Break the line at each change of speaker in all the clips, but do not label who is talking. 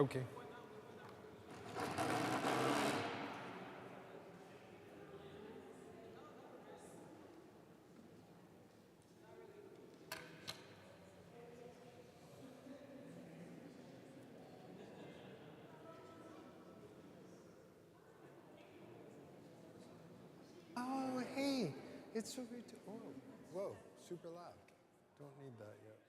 Okay. Oh, hey, it's so great to, oh, whoa, super loud. Don't need that yet.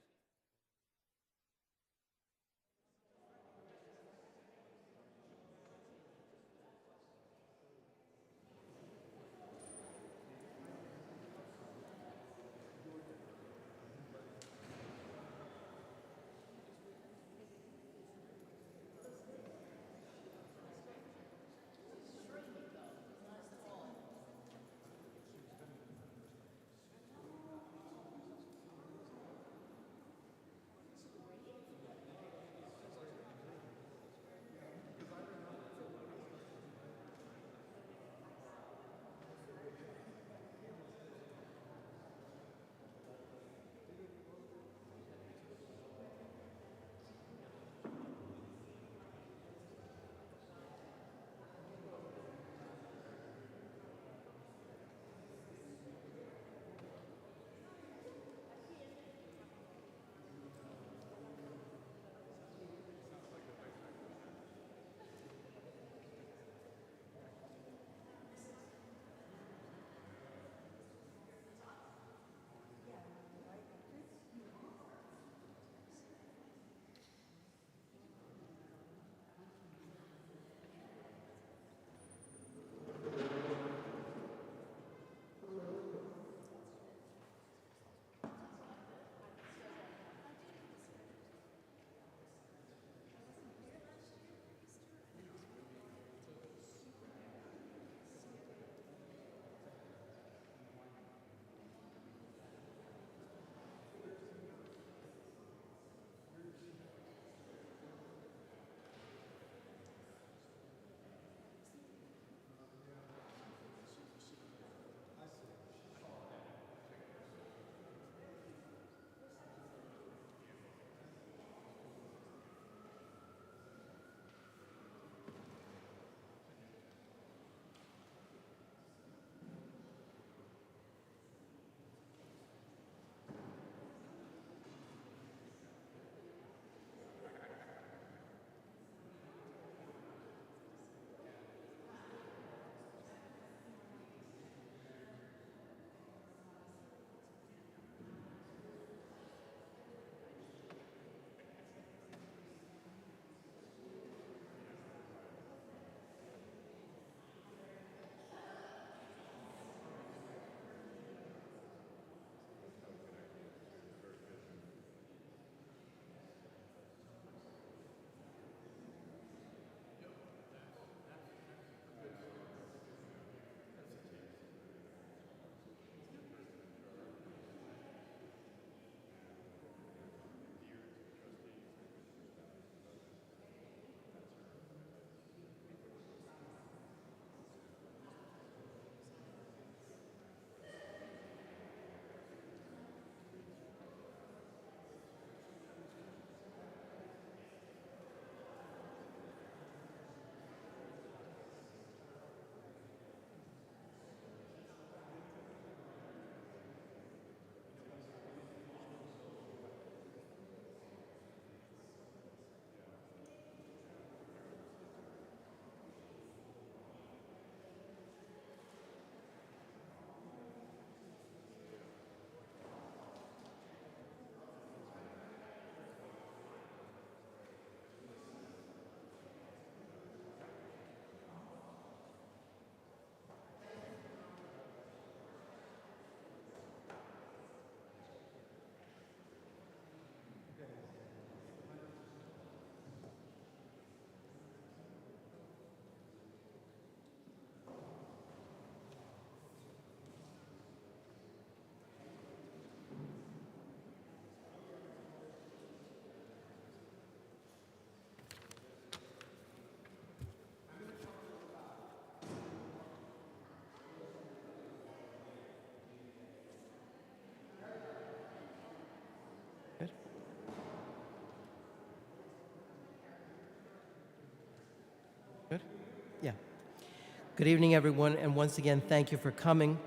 Good evening, everyone, and once again, thank you for coming.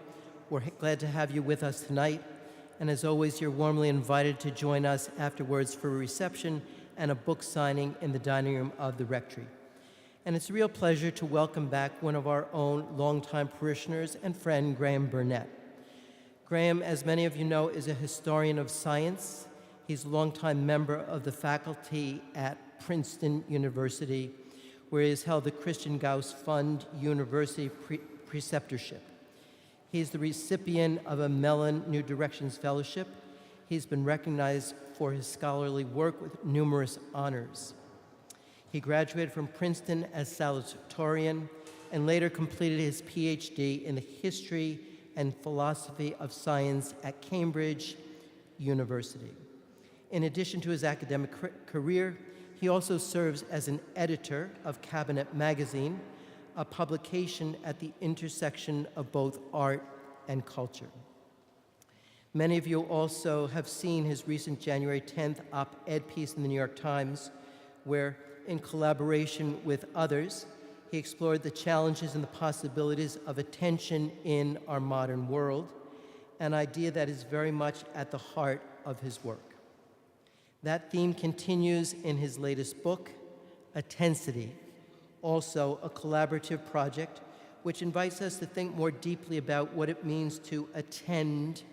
We're glad to have you with us tonight, and as always, you're warmly invited to join us afterwards for a reception and a book signing in the dining room of the Rectory. And it's a real pleasure to welcome back one of our own longtime parishioners and friend, Graham Burnett. Graham, as many of you know, is a historian of science. He's a longtime member of the faculty at Princeton University, where he has held the Christian Gauss Fund University preceptorship. He's the recipient of a Mellon New Directions Fellowship. He's been recognized for his scholarly work with numerous honors. He graduated from Princeton as salutatorian and later completed his PhD in the history and philosophy of science at Cambridge University. In addition to his academic career, he also serves as an editor of Cabinet Magazine, a publication at the intersection of both art and culture. Many of you also have seen his recent January 10th op-ed piece in the New York Times, where, in collaboration with others, he explored the challenges and the possibilities of attention in our modern world, an idea that is very much at the heart of his work. That theme continues in his latest book, Attensity, also a collaborative project which invites us to think more deeply about what it means to attend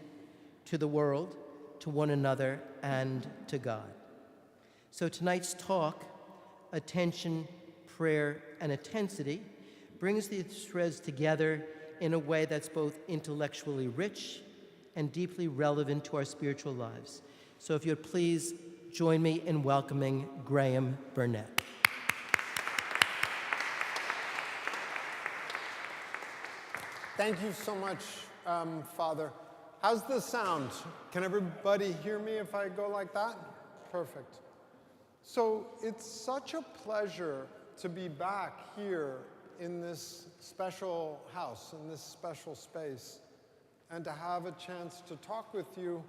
to the world, to one another, and to God. So tonight's talk, Attention, Prayer, and Attensity, brings these threads together in a way that's both intellectually rich and deeply relevant to our spiritual lives. So if you'd please join me in welcoming Graham Burnett.
Thank you so much, Father. How's the sound? Can everybody hear me if I go like that? Perfect. So it's such a pleasure to be back here in this special house, in this special space, and to have a chance to talk with you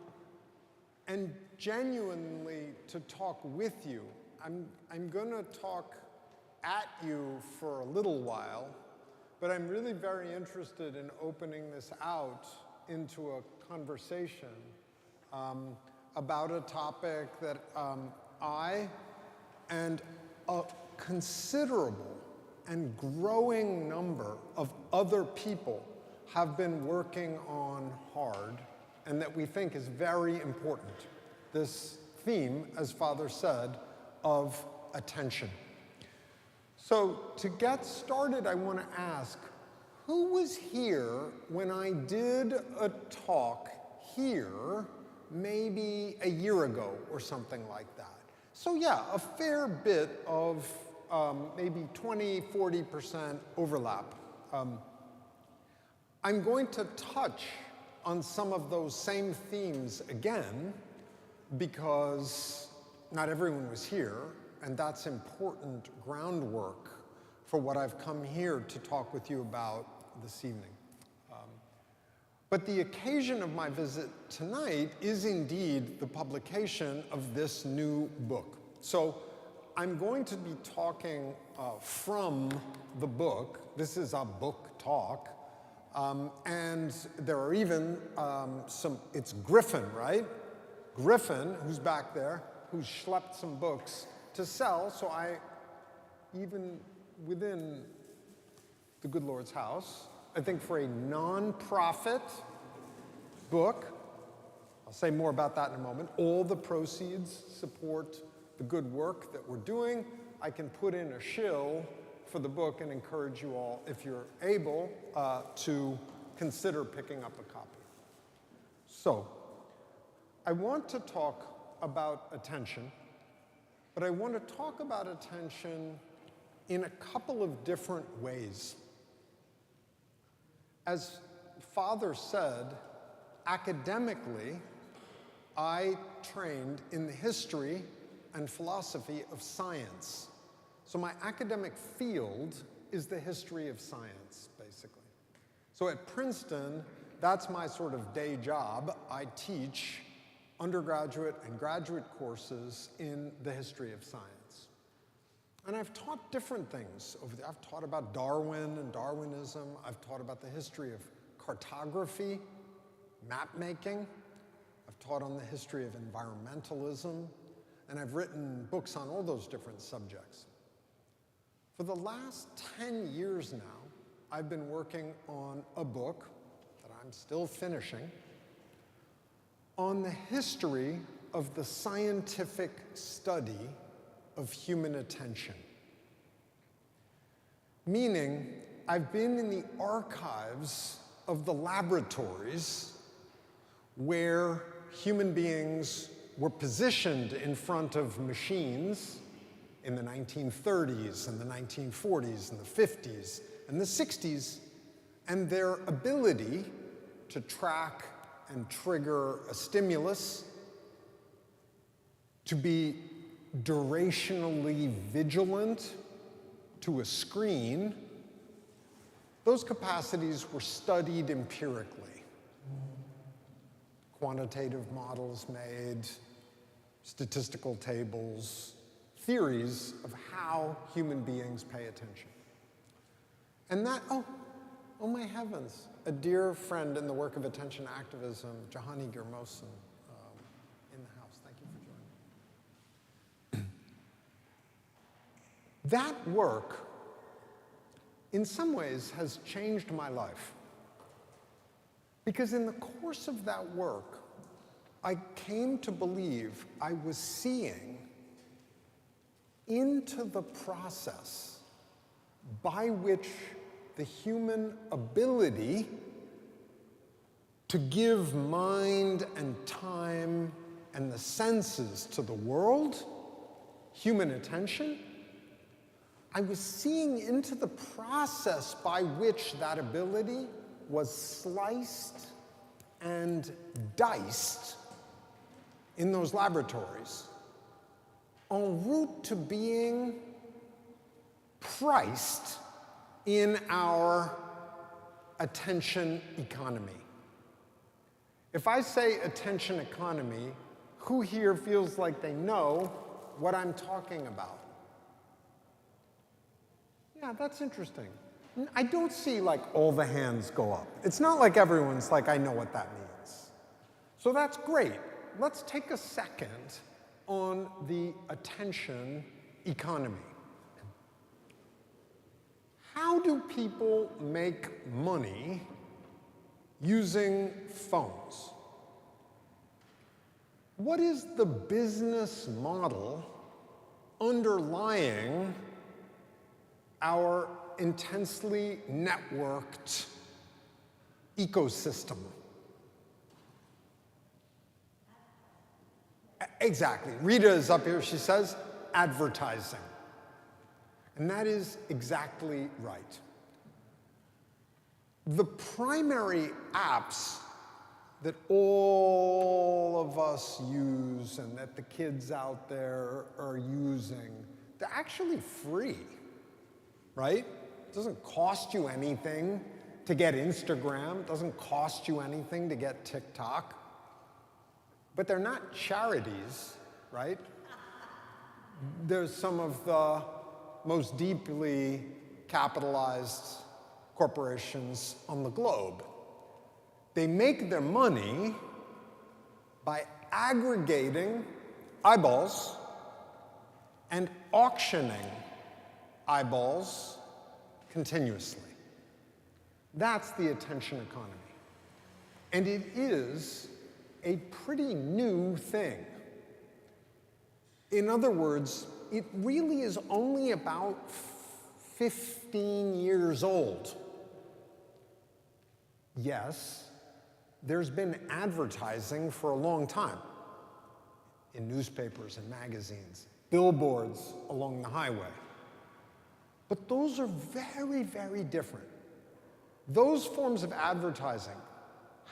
and genuinely to talk with you. I'm going to talk at you for a little while, but I'm really very interested in opening this out into a conversation about a topic that I and a considerable and growing number of other people have been working on hard and that we think is very important. This theme, as Father said, of attention. So to get started, I want to ask, who was here when I did a talk here maybe a year ago or something like that? So yeah, a fair bit of maybe 20–40% overlap. I'm going to touch on some of those same themes again because not everyone was here, and that's important groundwork for what I've come here to talk with you about this evening. But the occasion of my visit tonight is indeed the publication of this new book. So I'm going to be talking from the book. This is a book talk. And there are even it's Griffin, right? Griffin, who's back there, who's schlepped some books to sell. So I, even within the good Lord's house, I think for a non-profit book, I'll say more about that in a moment, all the proceeds support the good work that we're doing. I can put in a shill for the book and encourage you all, if you're able, to consider picking up a copy. So, I want to talk about attention, but I want to talk about attention in a couple of different ways. As Father said, academically, I trained in the history and philosophy of science. So my academic field is the history of science, basically. So at Princeton, that's my sort of day job. I teach undergraduate and graduate courses in the history of science. And I've taught different things over there. I've taught about Darwin and Darwinism. I've taught about the history of cartography, map making. I've taught on the history of environmentalism. And I've written books on all those different subjects. For the last 10 years now, I've been working on a book that I'm still finishing on the history of the scientific study of human attention. Meaning, I've been in the archives of the laboratories where human beings were positioned in front of machines in the 1930s and the 1940s and the 50s and the 60s, and their ability to track and trigger a stimulus, to be durationally vigilant to a screen, those capacities were studied empirically. Quantitative models made, statistical tables, theories of how human beings pay attention. And that, oh my heavens, a dear friend in the work of attention activism, Jahani Girmosin, in the house. Thank you for joining. That work, in some ways, has changed my life. Because in the course of that work, I came to believe I was seeing into the process by which the human ability to give mind and time and the senses to the world, human attention, I was seeing into the process by which that ability was sliced and diced in those laboratories en route to being priced in our attention economy. If I say attention economy, who here feels like they know what I'm talking about? Yeah, that's interesting. I don't see like all the hands go up. It's not like everyone's like, I know what that means. So that's great. Let's take a second on the attention economy. How do people make money using phones? What is the business model underlying our intensely networked ecosystem? Exactly. Rita is up here. She says advertising. And that is exactly right. The primary apps that all of us use and that the kids out there are using, they're actually free, right? It doesn't cost you anything to get Instagram. It doesn't cost you anything to get TikTok. But they're not charities, right? There's some of the most deeply capitalized corporations on the globe. They make their money by aggregating eyeballs and auctioning eyeballs continuously. That's the attention economy. And it is a pretty new thing. In other words, it really is only about 15 years old. Yes, there's been advertising for a long time in newspapers and magazines, billboards along the highway. But those are very, very different. Those forms of advertising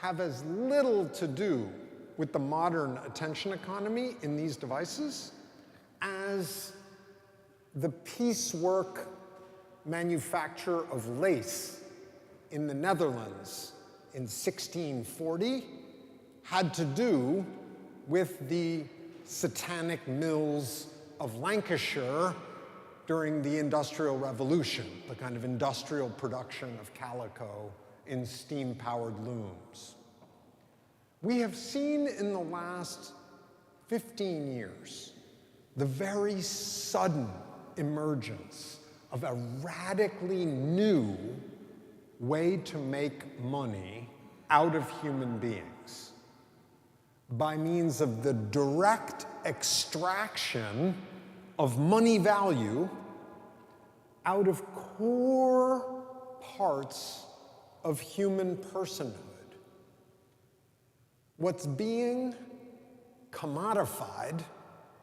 have as little to do with the modern attention economy in these devices as the piecework manufacture of lace in the Netherlands in 1640 had to do with the satanic mills of Lancashire during the Industrial Revolution, the kind of industrial production of calico in steam-powered looms. We have seen in the last 15 years the very sudden emergence of a radically new way to make money out of human beings by means of the direct extraction of money value out of core parts of human personhood. What's being commodified,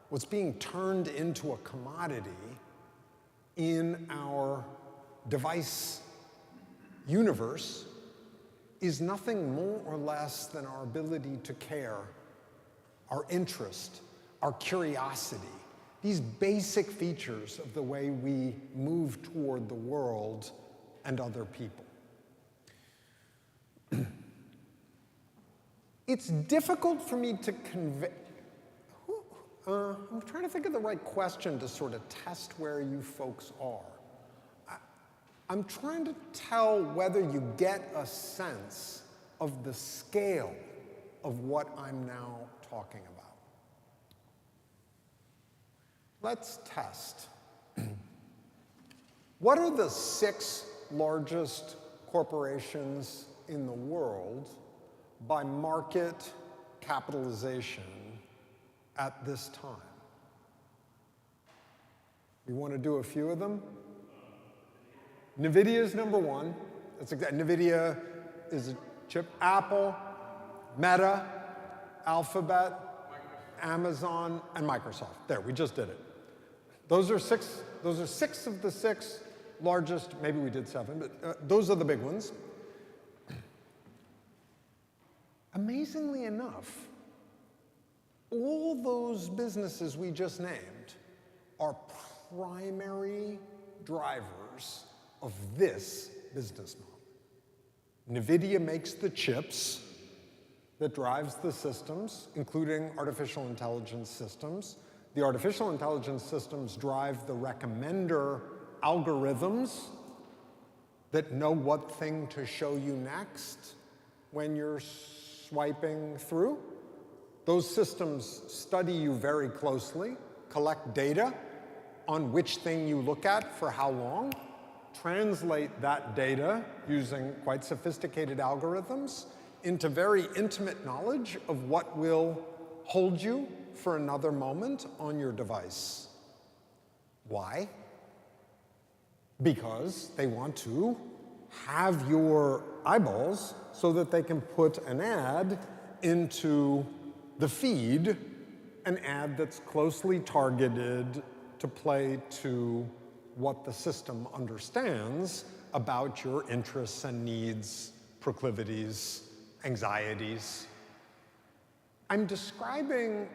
what's being turned into a commodity in our device universe is nothing more or less than our ability to care, our interest, our curiosity, these basic features of the way we move toward the world and other people. It's difficult for me to convey. I'm trying to think of the right question to sort of test where you folks are. I'm trying to tell whether you get a sense of the scale of what I'm now talking about. Let's test. What are the 6 largest corporations in the world by market capitalization at this time? You want to do a few of them? NVIDIA is number 1. That's exact. NVIDIA is a chip. Apple, Meta, Alphabet, Amazon, and Microsoft. There, we just did it. Those are 6 of the 6 largest, maybe we did 7, but those are the big ones. Amazingly enough, all those businesses we just named are primary drivers of this business model. NVIDIA makes the chips that drives the systems, including artificial intelligence systems. The artificial intelligence systems drive the recommender algorithms that know what thing to show you next when you're swiping through. Those systems study you very closely, collect data on which thing you look at for how long, translate that data using quite sophisticated algorithms into very intimate knowledge of what will hold you for another moment on your device. Why? Because they want to have your eyeballs so that they can put an ad into the feed, an ad that's closely targeted to play to what the system understands about your interests and needs, proclivities, anxieties. I'm describing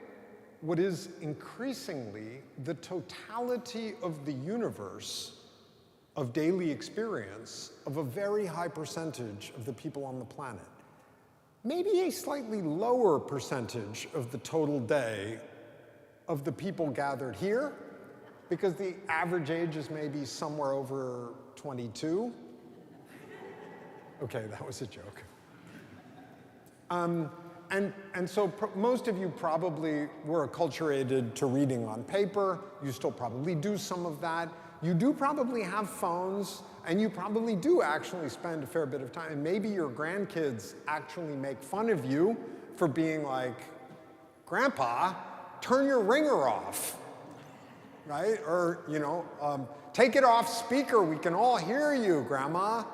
what is increasingly the totality of the universe of daily experience of a very high percentage of the people on the planet. Maybe a slightly lower percentage of the total day of the people gathered here, because the average age is maybe somewhere over 22. Okay, that was a joke. And so most of you probably were acculturated to reading on paper. You still probably do some of that. You do probably have phones, and you probably do actually spend a fair bit of time. And maybe your grandkids actually make fun of you for being like, Grandpa, turn your ringer off, right? Or, take it off speaker, we can all hear you, Grandma.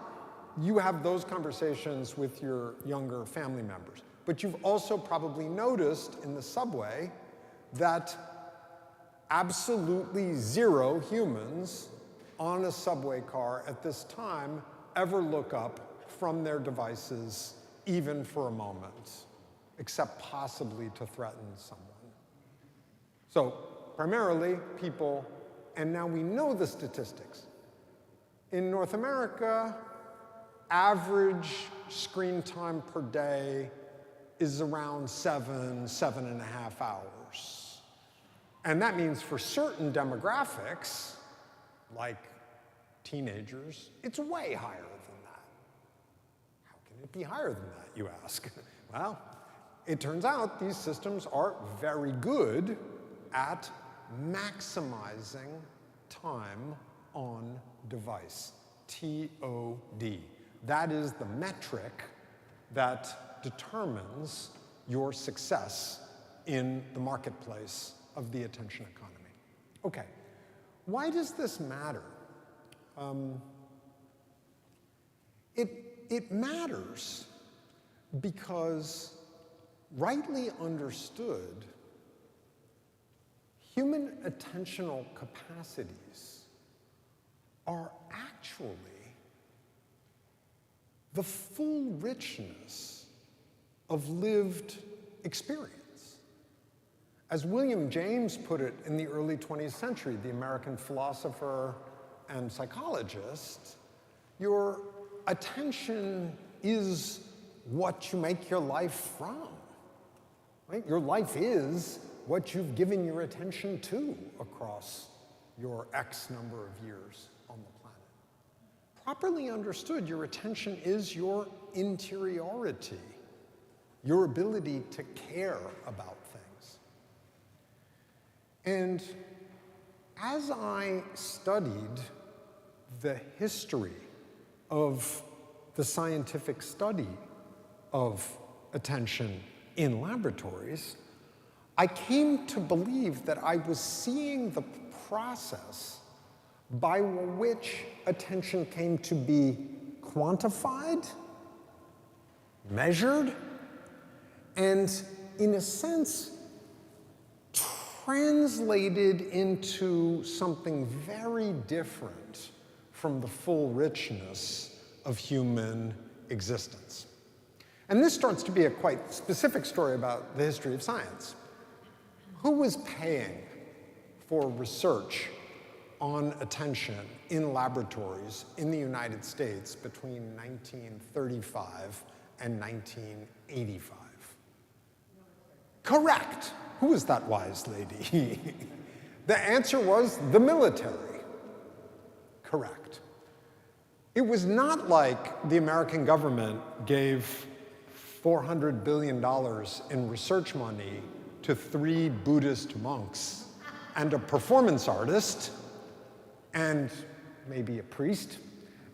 You have those conversations with your younger family members. But you've also probably noticed in the subway that absolutely 0 humans on a subway car at this time ever look up from their devices, even for a moment, except possibly to threaten someone. So primarily people, and now we know the statistics. In North America, average screen time per day is around 7.5 hours. And that means for certain demographics, like teenagers, it's way higher than that. How can it be higher than that, you ask? Well, it turns out these systems are very good at maximizing time on device, TOD. That is the metric that determines your success in the marketplace of the attention economy. Okay, why does this matter? It matters because, rightly understood, human attentional capacities are actually the full richness of lived experience. As William James put it in the early 20th century, the American philosopher and psychologist, your attention is what you make your life from. Right? Your life is what you've given your attention to across your X number of years on the planet. Properly understood, your attention is your interiority, your ability to care about things. And as I studied the history of the scientific study of attention in laboratories, I came to believe that I was seeing the process by which attention came to be quantified, measured, and in a sense, translated into something very different from the full richness of human existence. And this starts to be a quite specific story about the history of science. Who was paying for research on attention in laboratories in the United States between 1935 and 1985? Correct. Who was that wise lady? The answer was the military. Correct. It was not like the American government gave $400 billion in research money to 3 Buddhist monks and a performance artist and maybe a priest,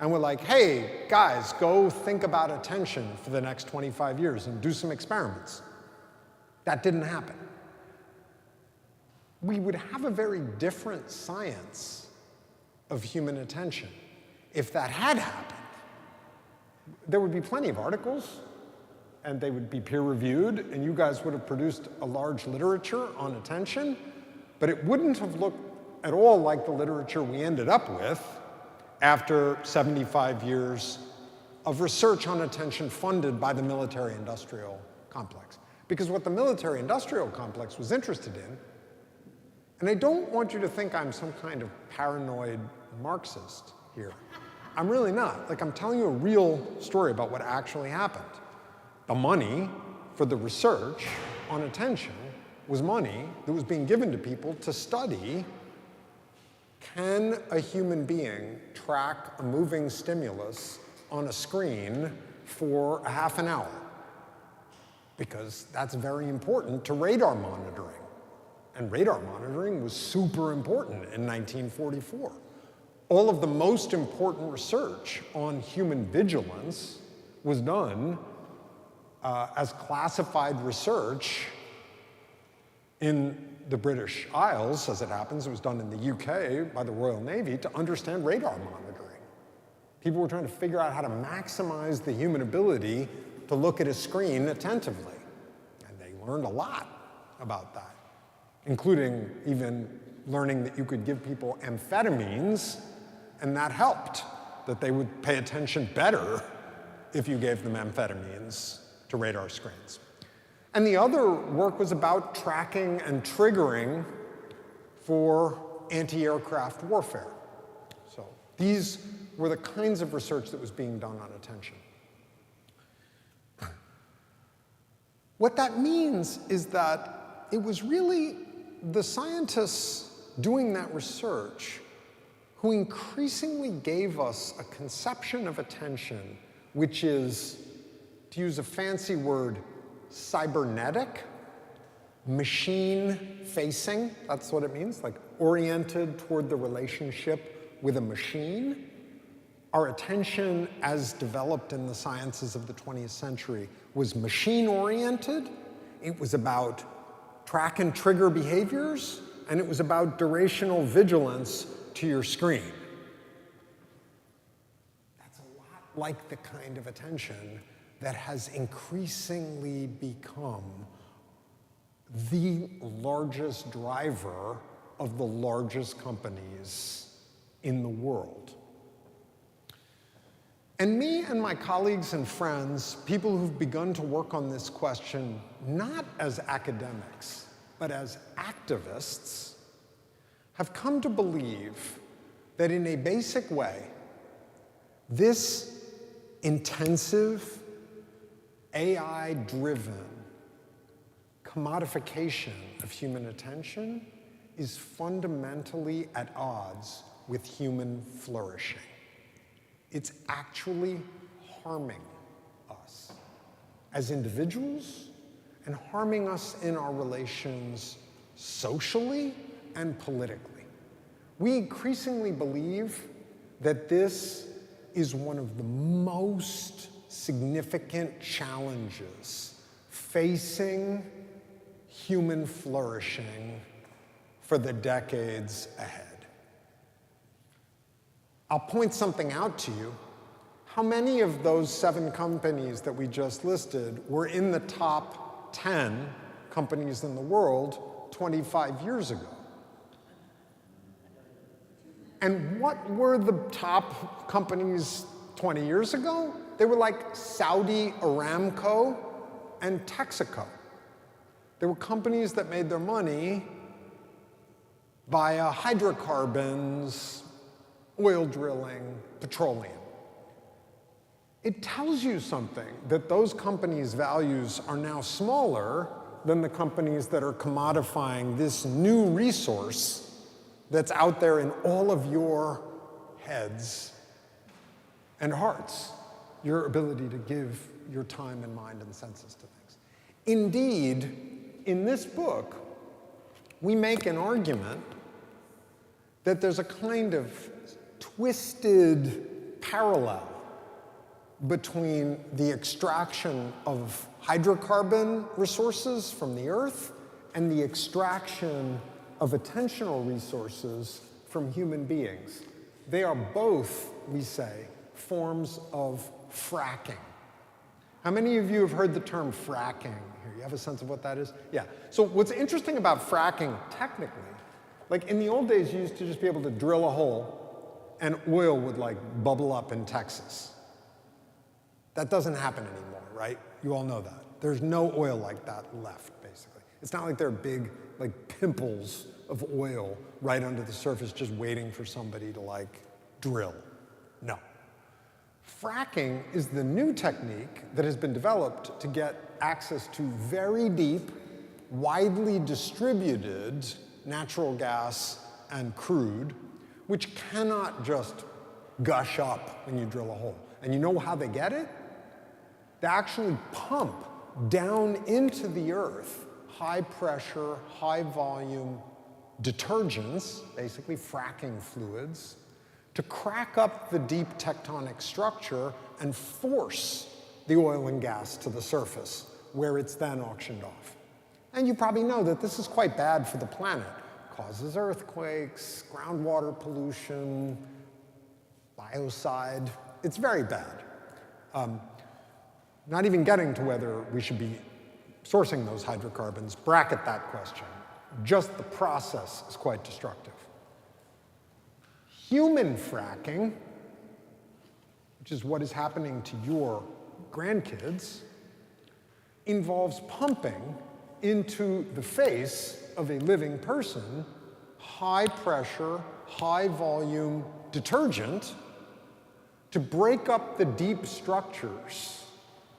and we're like, hey, guys, go think about attention for the next 25 years and do some experiments. That didn't happen. We would have a very different science of human attention if that had happened. There would be plenty of articles, and they would be peer-reviewed, and you guys would have produced a large literature on attention, but it wouldn't have looked at all like the literature we ended up with after 75 years of research on attention funded by the military-industrial complex. Because what the military-industrial complex was interested in, and I don't want you to think I'm some kind of paranoid Marxist here. I'm really not. Like, I'm telling you a real story about what actually happened. The money for the research on attention was money that was being given to people to study, can a human being track a moving stimulus on a screen for a half an hour? Because that's very important to radar monitoring. And radar monitoring was super important in 1944. All of the most important research on human vigilance was done as classified research in the British Isles. As it happens, it was done in the UK by the Royal Navy to understand radar monitoring. People were trying to figure out how to maximize the human ability to look at a screen attentively. And they learned a lot about that, including even learning that you could give people amphetamines, and that helped, that they would pay attention better if you gave them amphetamines to radar screens. And the other work was about tracking and triggering for anti-aircraft warfare. So these were the kinds of research that was being done on attention. What that means is that it was really the scientists doing that research who increasingly gave us a conception of attention which is, to use a fancy word, cybernetic, machine-facing, that's what it means, like oriented toward the relationship with a machine. Our attention, as developed in the sciences of the 20th century, was machine-oriented. It was about track and trigger behaviors, and it was about durational vigilance to your screen. That's a lot like the kind of attention that has increasingly become the largest driver of the largest companies in the world. And me and my colleagues and friends, people who've begun to work on this question, not as academics, but as activists, have come to believe that in a basic way, this intensive, AI-driven commodification of human attention is fundamentally at odds with human flourishing. It's actually harming us as individuals and harming us in our relations socially and politically. We increasingly believe that this is one of the most significant challenges facing human flourishing for the decades ahead. I'll point something out to you. How many of those 7 companies that we just listed were in the top 10 companies in the world 25 years ago? And what were the top companies 20 years ago? They were like Saudi Aramco and Texaco. They were companies that made their money via hydrocarbons, oil drilling, petroleum. It tells you something that those companies' values are now smaller than the companies that are commodifying this new resource that's out there in all of your heads and hearts, your ability to give your time and mind and senses to things. Indeed, in this book, we make an argument that there's a kind of twisted parallel between the extraction of hydrocarbon resources from the earth and the extraction of attentional resources from human beings. They are both, we say, forms of fracking. How many of you have heard the term fracking here? You have a sense of what that is? Yeah. So what's interesting about fracking technically, like in the old days, you used to just be able to drill a hole and oil would like bubble up in Texas. That doesn't happen anymore, right? You all know that. There's no oil like that left, basically. It's not like there are big like pimples of oil right under the surface just waiting for somebody to like drill. No. Fracking is the new technique that has been developed to get access to very deep, widely distributed natural gas and crude, which cannot just gush up when you drill a hole. And you know how they get it? They actually pump down into the earth high pressure, high volume detergents, basically fracking fluids, to crack up the deep tectonic structure and force the oil and gas to the surface, where it's then auctioned off. And you probably know that this is quite bad for the planet. It causes earthquakes, groundwater pollution, biocide. It's very bad. Not even getting to whether we should be sourcing those hydrocarbons, bracket that question. Just the process is quite destructive. Human fracking, which is what is happening to your grandkids, involves pumping into the face of a living person high pressure, high volume detergent to break up the deep structures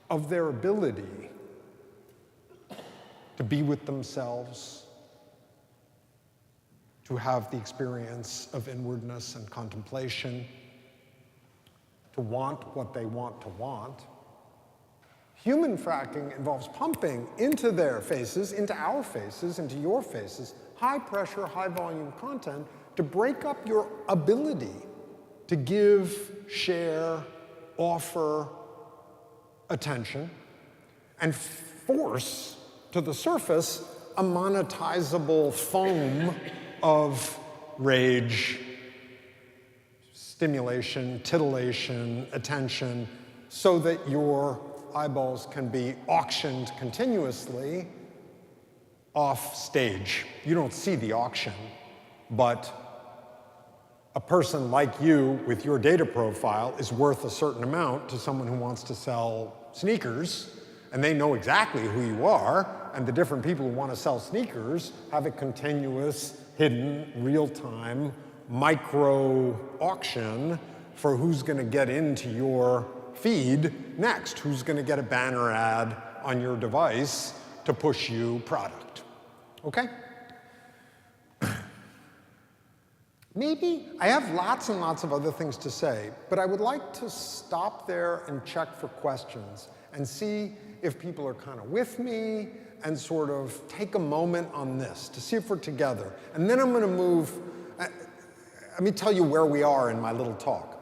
of their ability to be with themselves, to have the experience of inwardness and contemplation, to want what they want to want. Human fracking involves pumping into their faces, into our faces, into your faces, high pressure, high volume content to break up your ability to give, share, offer attention, and force to the surface a monetizable foam of rage, stimulation, titillation, attention, so that your eyeballs can be auctioned continuously off stage. You don't see the auction, but a person like you with your data profile is worth a certain amount to someone who wants to sell sneakers, and they know exactly who you are, and the different people who want to sell sneakers have a continuous, hidden, real-time, micro auction for who's going to get into your feed next, who's going to get a banner ad on your device to push you product. Okay? Maybe, I have lots and lots of other things to say, but I would like to stop there and check for questions and see if people are kind of with me and sort of take a moment on this to see if we're together. And then I'm going to move, let me tell you where we are in my little talk.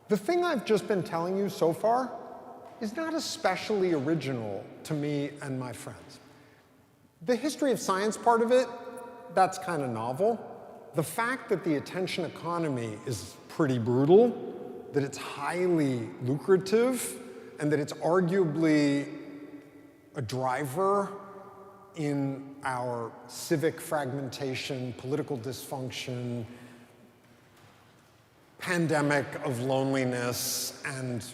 The thing I've just been telling you so far is not especially original to me and my friends. The history of science part of it, that's kind of novel. The fact that the attention economy is pretty brutal, that it's highly lucrative, and that it's arguably a driver in our civic fragmentation, political dysfunction, pandemic of loneliness, and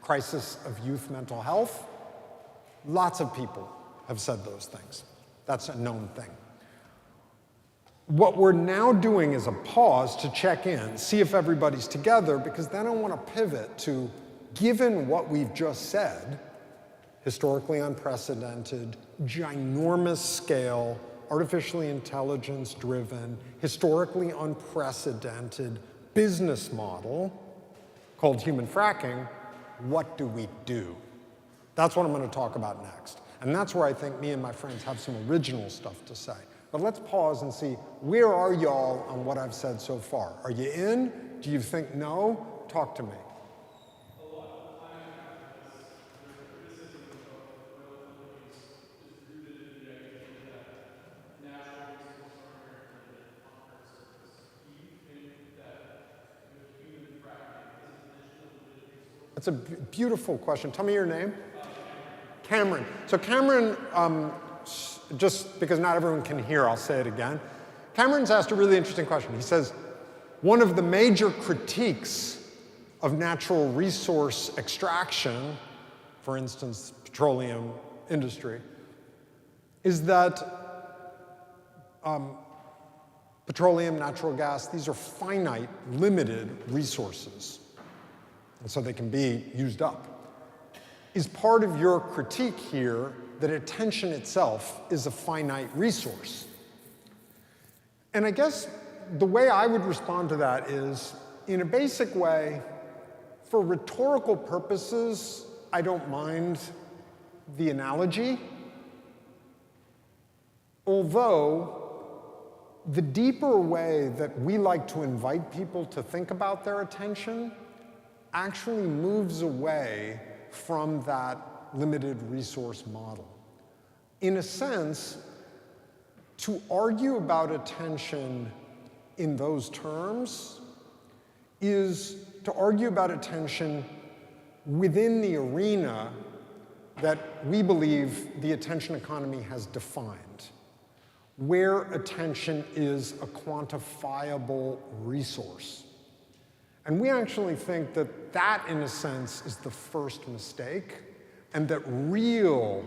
crisis of youth mental health. Lots of people have said those things. That's a known thing. What we're now doing is a pause to check in, see if everybody's together, because then I want to pivot to, given what we've just said, historically unprecedented, ginormous scale, artificially intelligence-driven, historically unprecedented business model called human fracking, what do we do? That's what I'm going to talk about next. And that's where I think me and my friends have some original stuff to say. But let's pause and see, where are y'all on what I've said so far? Are you in? Do you think no? Talk to me. That's a beautiful question. Tell me your name. Cameron. So Cameron, just because not everyone can hear, I'll say it again. Cameron's asked a really interesting question. He says, one of the major critiques of natural resource extraction, for instance, petroleum industry, is that petroleum, natural gas, these are finite, limited resources. And so they can be used up. Is part of your critique here that attention itself is a finite resource? And I guess the way I would respond to that is, in a basic way, for rhetorical purposes, I don't mind the analogy. Although, the deeper way that we like to invite people to think about their attention actually moves away from that limited resource model. In a sense, to argue about attention in those terms is to argue about attention within the arena that we believe the attention economy has defined, where attention is a quantifiable resource. And we actually think that that, in a sense, is the first mistake, and that real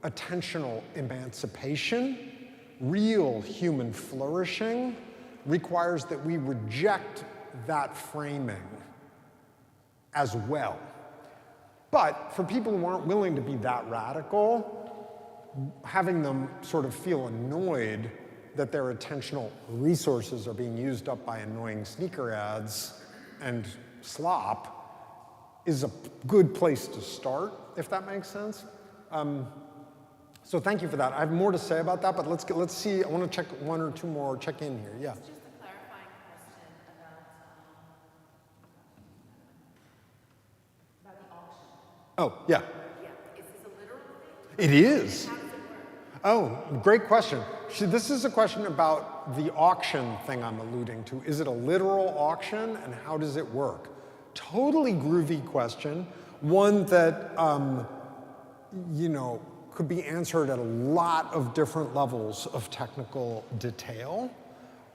attentional emancipation, real human flourishing, requires that we reject that framing as well. But for people who aren't willing to be that radical, having them sort of feel annoyed that their attentional resources are being used up by annoying sneaker ads and slop is a good place to start, if that makes sense. So thank you for that. I have more to say about that, but let's see. I want to check one or two more. Check in here. Yeah.
Just a clarifying question about the auction.
Oh, yeah.
Yeah, is this a literal thing?
It is.
How does it work?
Oh, great question. See, this is a question about the auction thing I'm alluding to. Is it a literal auction, and how does it work? Totally groovy question. One that, you know, could be answered at a lot of different levels of technical detail.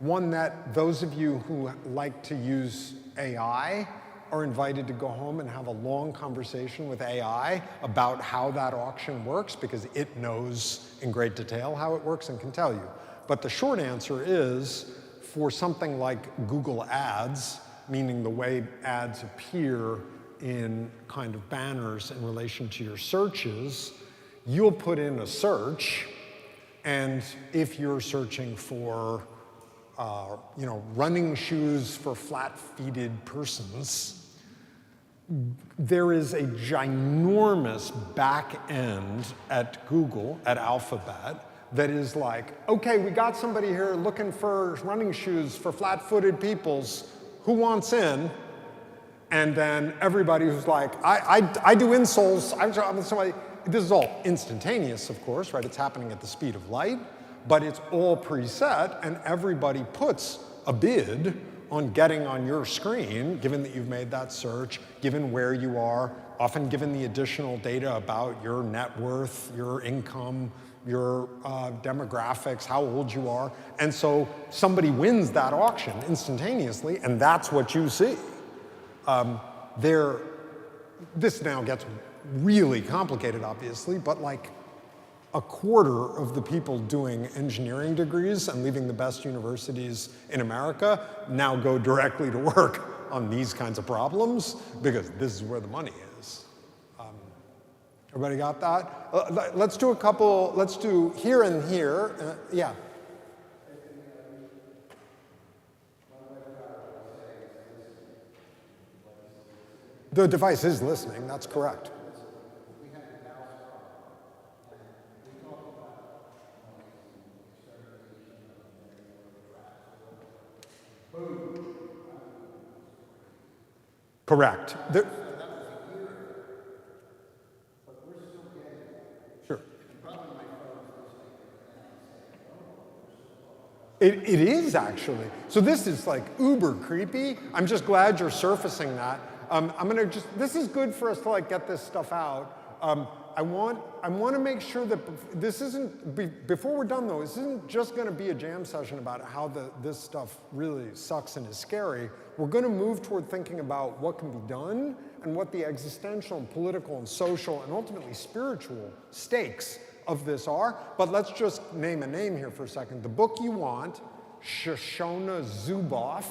One that those of you who like to use AI are invited to go home and have a long conversation with AI about how that auction works, because it knows in great detail how it works and can tell you. But the short answer is, for something like Google Ads, meaning the way ads appear in kind of banners in relation to your searches, you'll put in a search, and if you're searching for, you know, running shoes for flat-feeted persons, there is a ginormous back end at Google, at Alphabet, that is like, okay, we got somebody here looking for running shoes for flat-footed peoples. Who wants in? And then everybody who's like, I do insoles. I'm somebody. This is all instantaneous, of course, right? It's happening at the speed of light, but it's all preset, and everybody puts a bid on getting on your screen, given that you've made that search, given where you are, often given the additional data about your net worth, your income, your demographics, how old you are. And so somebody wins that auction instantaneously, and that's what you see. This now gets really complicated, obviously, but like a quarter of the people doing engineering degrees and leaving the best universities in America now go directly to work on these kinds of problems, because this is where the money is. Everybody got that? Let's do a couple, let's do here and here. Yeah. The device is listening, that's correct. Correct. Sure. It is actually. So this is like uber creepy. I'm just glad you're surfacing that. I'm gonna just, this is good for us to like get this stuff out. I want to make sure that this isn't, before we're done though, this isn't just gonna be a jam session about how this stuff really sucks and is scary. We're gonna move toward thinking about what can be done and what the existential and political and social and ultimately spiritual stakes of this are. But let's just name a name here for a second. The book you want, Shoshana Zuboff,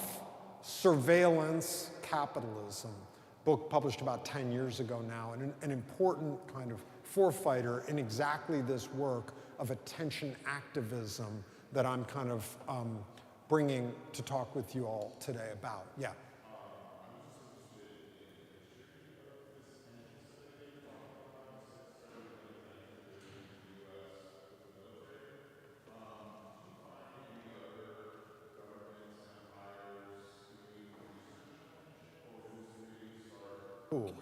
Surveillance Capitalism. Book published about 10 years ago now, and an important kind of forefighter in exactly this work of attention activism that I'm kind of bringing to talk with you all today about. Yeah. Cool.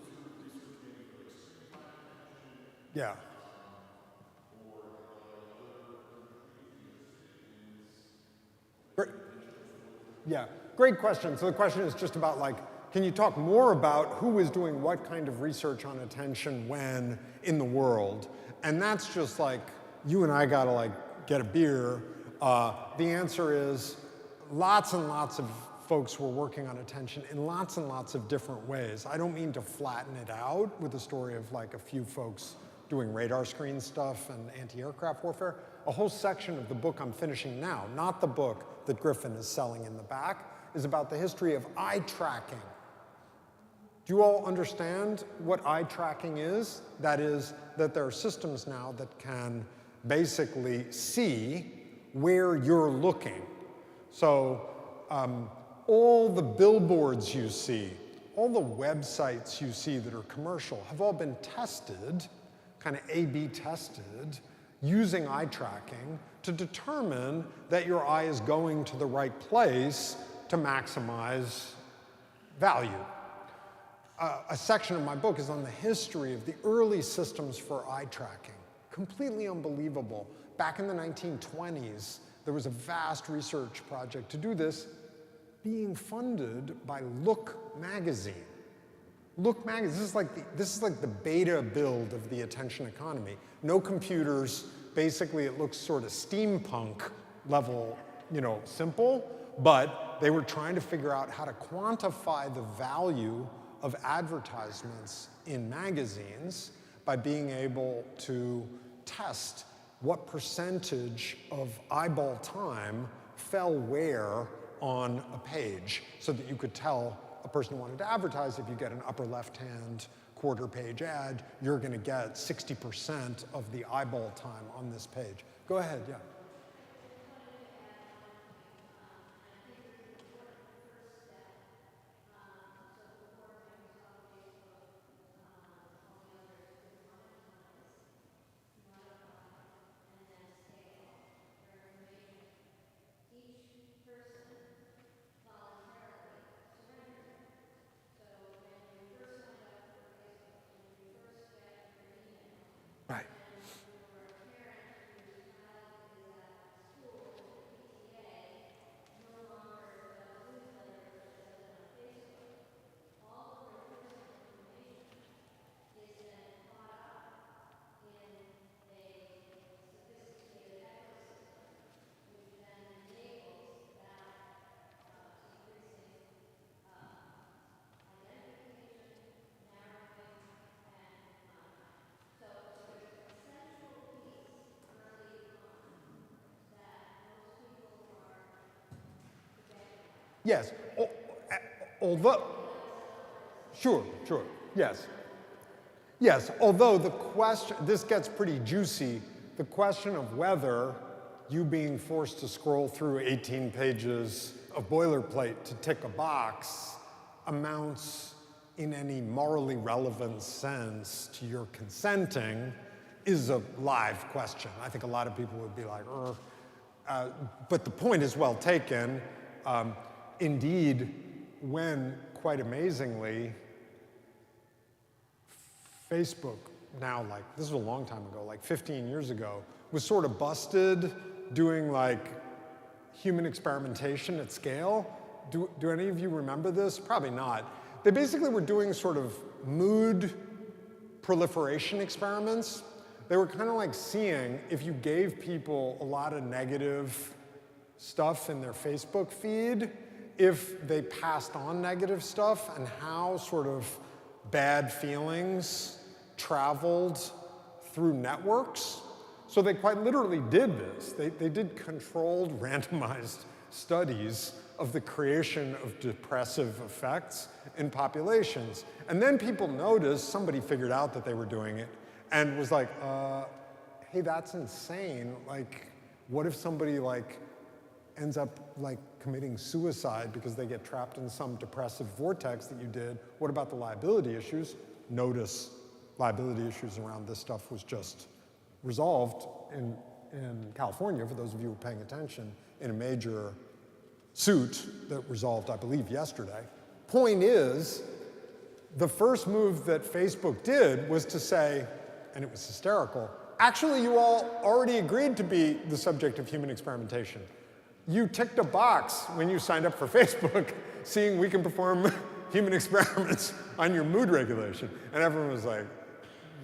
Yeah. Great. Yeah, great question. So the question is just about like, can you talk more about who is doing what kind of research on attention when in the world? And that's just like, you and I gotta like get a beer. The answer is lots and lots of folks were working on attention in lots and lots of different ways. I don't mean to flatten it out with the story of like a few folks doing radar screen stuff and anti-aircraft warfare. A whole section of the book I'm finishing now, not the book that Griffin is selling in the back, is about the history of eye tracking. Do you all understand what eye tracking is? That is, that there are systems now that can basically see where you're looking. So all the billboards you see, all the websites you see that are commercial have all been tested, kind of A/B tested, using eye tracking to determine that your eye is going to the right place to maximize value. A section of my book is on the history of the early systems for eye tracking. Completely unbelievable. Back in the 1920s, there was a vast research project to do this, being funded by Look magazine. Look magazine, this is like the beta build of the attention economy. No computers, basically it looks sort of steampunk level, simple, but they were trying to figure out how to quantify the value of advertisements in magazines by being able to test what percentage of eyeball time fell where on a page, so that you could tell a person who wanted to advertise, if you get an upper left-hand quarter page ad, you're going to get 60% of the eyeball time on this page. Go ahead, yeah. Right. Yes, although, sure, yes. Yes, although the question, this gets pretty juicy, the question of whether you being forced to scroll through 18 pages of boilerplate to tick a box amounts in any morally relevant sense to your consenting is a live question. I think a lot of people would be like, but the point is well taken. Indeed, when, quite amazingly, Facebook now, this is a long time ago, like 15 years ago, was sort of busted doing human experimentation at scale. Do any of you remember this? Probably not. They basically were doing sort of mood proliferation experiments. They were kind of seeing if you gave people a lot of negative stuff in their Facebook feed, if they passed on negative stuff, and how sort of bad feelings traveled through networks. So they quite literally did this. They did controlled randomized studies of the creation of depressive effects in populations. And then people noticed, somebody figured out that they were doing it and was like, hey, that's insane. What if somebody ends up committing suicide because they get trapped in some depressive vortex that you did? What about the liability issues? Notice liability issues around this stuff was just resolved in California, for those of you who are paying attention, in a major suit that resolved, I believe, yesterday. Point is, the first move that Facebook did was to say, and it was hysterical, actually you all already agreed to be the subject of human experimentation. You ticked a box when you signed up for Facebook, seeing we can perform human experiments on your mood regulation. And everyone was like,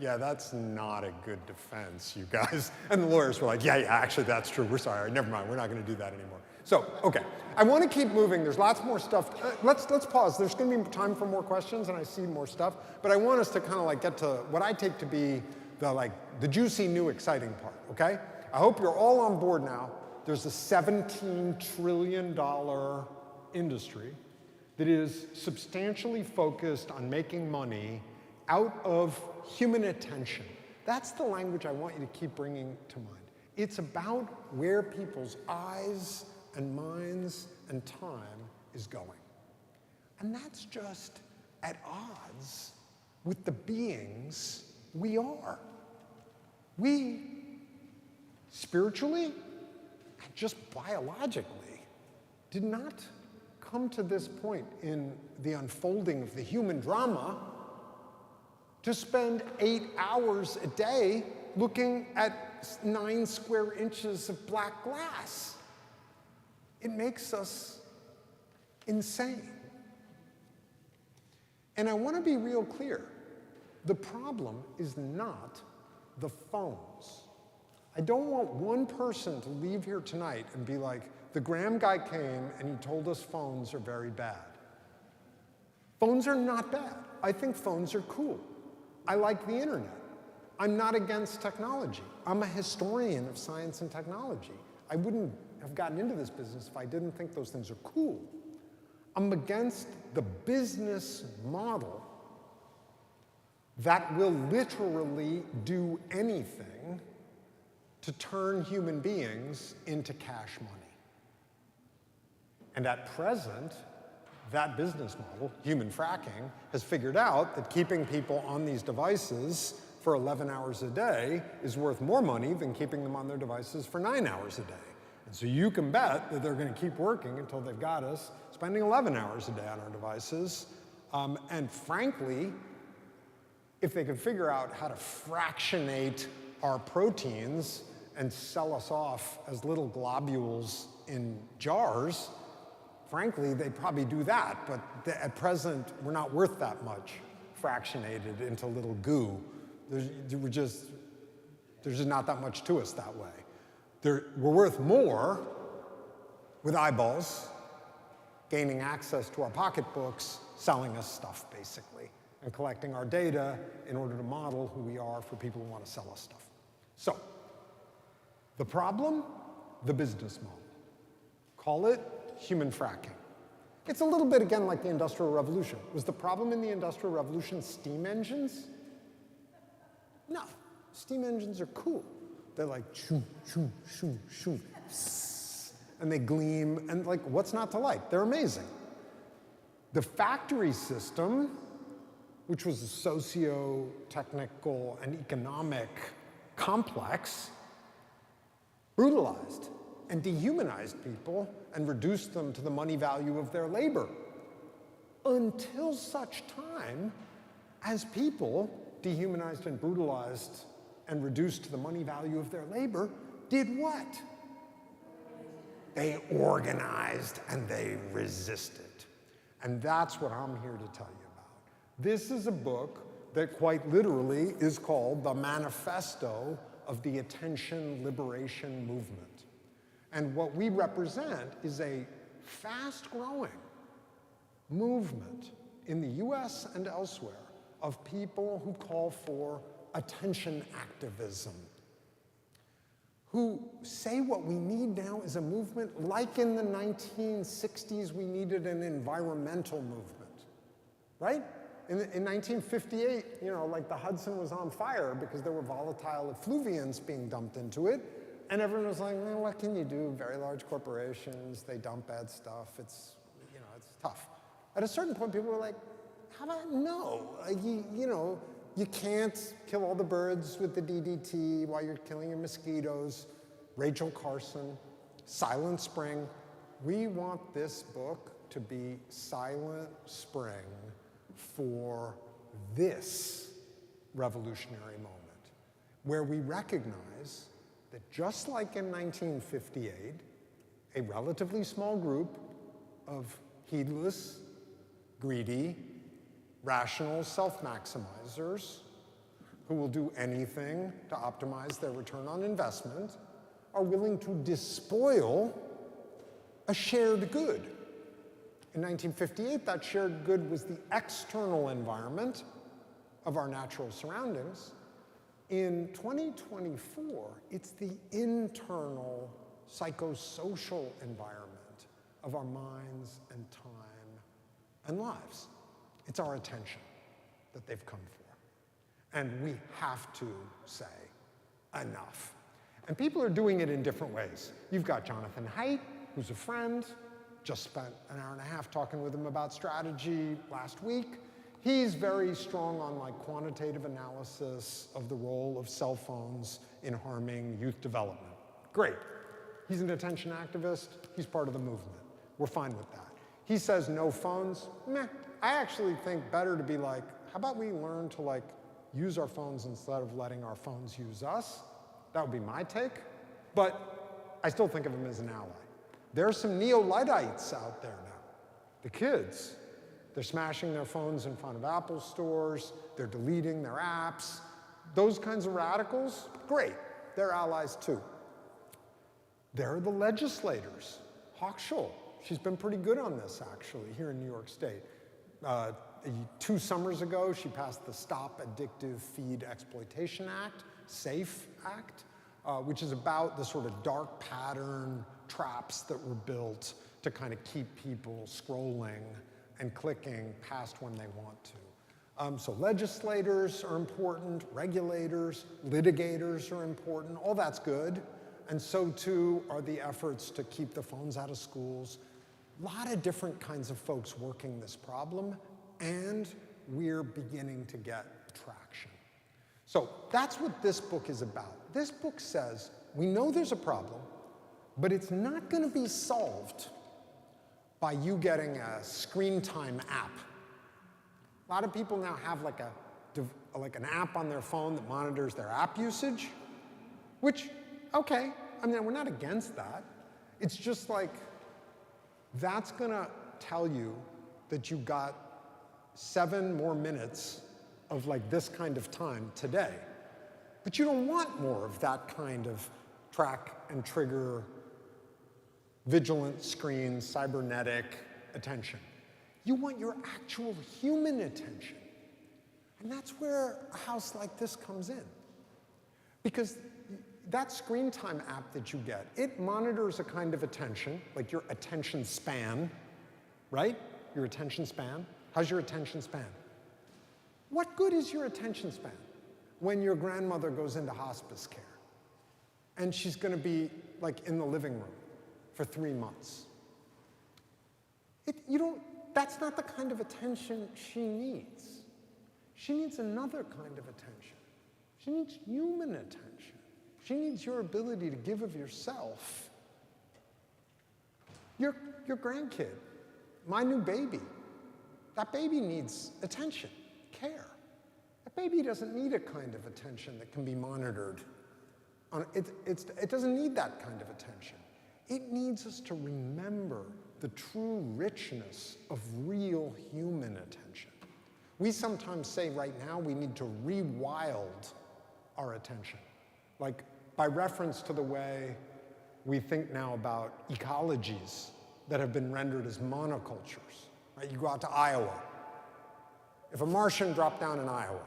yeah, that's not a good defense, you guys. And the lawyers were like, yeah, actually that's true. We're sorry. Never mind. We're not going to do that anymore. So, okay. I want to keep moving. There's lots more stuff. Let's pause. There's going to be time for more questions, and I see more stuff. But I want us to kind of get to what I take to be the juicy, new, exciting part, okay? I hope you're all on board now. There's a $17 trillion industry that is substantially focused on making money out of human attention. That's the language I want you to keep bringing to mind. It's about where people's eyes and minds and time is going. And that's just at odds with the beings we are. We, spiritually and just biologically, did not come to this point in the unfolding of the human drama to spend 8 hours a day looking at 9 square inches of black glass. It makes us insane. And I want to be real clear. The problem is not the phones. I don't want one person to leave here tonight and be like, the Graham guy came and he told us phones are very bad. Phones are not bad. I think phones are cool. I like the internet. I'm not against technology. I'm a historian of science and technology. I wouldn't have gotten into this business if I didn't think those things are cool. I'm against the business model that will literally do anything to turn human beings into cash money. And at present, that business model, human fracking, has figured out that keeping people on these devices for 11 hours a day is worth more money than keeping them on their devices for 9 hours a day. And so you can bet that they're going to keep working until they've got us spending 11 hours a day on our devices. And frankly, if they could figure out how to fractionate our proteins and sell us off as little globules in jars, frankly, they'd probably do that. But at present, we're not worth that much fractionated into little goo. There's just not that much to us that way. We're worth more with eyeballs, gaining access to our pocketbooks, selling us stuff, basically, and collecting our data in order to model who we are for people who want to sell us stuff. So, the problem, the business model. Call it human fracking. It's a little bit, again, like the Industrial Revolution. Was the problem in the Industrial Revolution steam engines? No. Steam engines are cool. They're like, shoo, shoo, shoo, shoo, and they gleam, and like, what's not to like? They're amazing. The factory system, which was a socio-technical and economic complex, brutalized and dehumanized people and reduced them to the money value of their labor until such time as people, dehumanized and brutalized and reduced to the money value of their labor, did what? They organized and they resisted. And that's what I'm here to tell you about. This is a book that quite literally is called the Manifesto of the Attention Liberation Movement. And what we represent is a fast-growing movement in the US and elsewhere of people who call for attention activism, who say what we need now is a movement like in the 1960s we needed an environmental movement, right? In 1958, you know, like the Hudson was on fire because there were volatile effluvians being dumped into it, and everyone was like, well, what can you do? Very large corporations, they dump bad stuff, it's, you know, it's tough. At a certain point, people were like, how about no? You can't kill all the birds with the DDT while you're killing your mosquitoes. Rachel Carson, Silent Spring. We want this book to be Silent Spring for this revolutionary moment, where we recognize that just like in 1958, a relatively small group of heedless, greedy, rational self-maximizers who will do anything to optimize their return on investment are willing to despoil a shared good. In 1958, that shared good was the external environment of our natural surroundings. In 2024, it's the internal psychosocial environment of our minds and time and lives. It's our attention that they've come for. And we have to say enough. And people are doing it in different ways. You've got Jonathan Haidt, who's a friend, just spent an hour and a half talking with him about strategy last week. He's very strong on like quantitative analysis of the role of cell phones in harming youth development. Great. He's an attention activist. He's part of the movement. We're fine with that. He says no phones. Meh. I actually think better to be like, how about we learn to like use our phones instead of letting our phones use us? That would be my take. But I still think of him as an ally. There are some neo-Luddites out there now. The kids. They're smashing their phones in front of Apple stores. They're deleting their apps. Those kinds of radicals, great. They're allies too. There are the legislators. Hochschul, she's been pretty good on this actually here in New York State. 2 summers ago, she passed the Stop Addictive Feed Exploitation Act, SAFE Act, which is about the sort of dark pattern traps that were built to kind of keep people scrolling and clicking past when they want to. So legislators are important, regulators, litigators are important, all that's good. And so too are the efforts to keep the phones out of schools. A lot of different kinds of folks working this problem, and we're beginning to get traction. So that's what this book is about. This book says, we know there's a problem, but it's not going to be solved by you getting a screen time app. A lot of people now have like an app on their phone that monitors their app usage, which, okay, I mean, we're not against that. It's just like, that's gonna tell you that you got 7 more minutes of like this kind of time today. But you don't want more of that kind of track and trigger, vigilant screen, cybernetic attention. You want your actual human attention. And that's where a house like this comes in. Because that screen time app that you get, it monitors a kind of attention, like your attention span, right? Your attention span. How's your attention span? What good is your attention span when your grandmother goes into hospice care and she's going to be like in the living room for 3 months? That's not the kind of attention she needs. She needs another kind of attention. She needs human attention. She needs your ability to give of yourself. Your grandkid, my new baby, that baby needs attention, care. That baby doesn't need a kind of attention that can be monitored. It doesn't need that kind of attention. It needs us to remember the true richness of real human attention. We sometimes say right now we need to rewild our attention, like by reference to the way we think now about ecologies that have been rendered as monocultures. Right? You go out to Iowa. If a Martian dropped down in Iowa,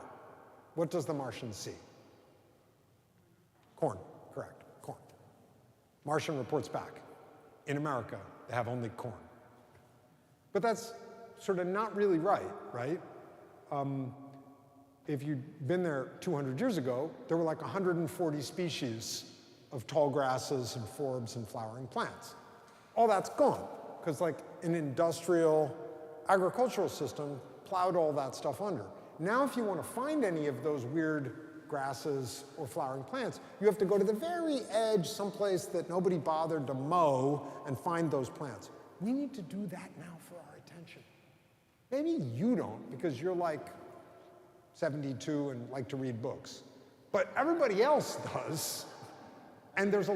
what does the Martian see? Corn, correct, corn. Martian reports back. In America, they have only corn. But that's sort of not really right, right? If you'd been there 200 years ago, there were like 140 species of tall grasses and forbs and flowering plants. All that's gone, because like an industrial agricultural system plowed all that stuff under. Now if you want to find any of those weird grasses or flowering plants, you have to go to the very edge, someplace that nobody bothered to mow, and find those plants. We need to do that now for our attention. Maybe you don't, because you're like 72 and like to read books. But everybody else does. And there's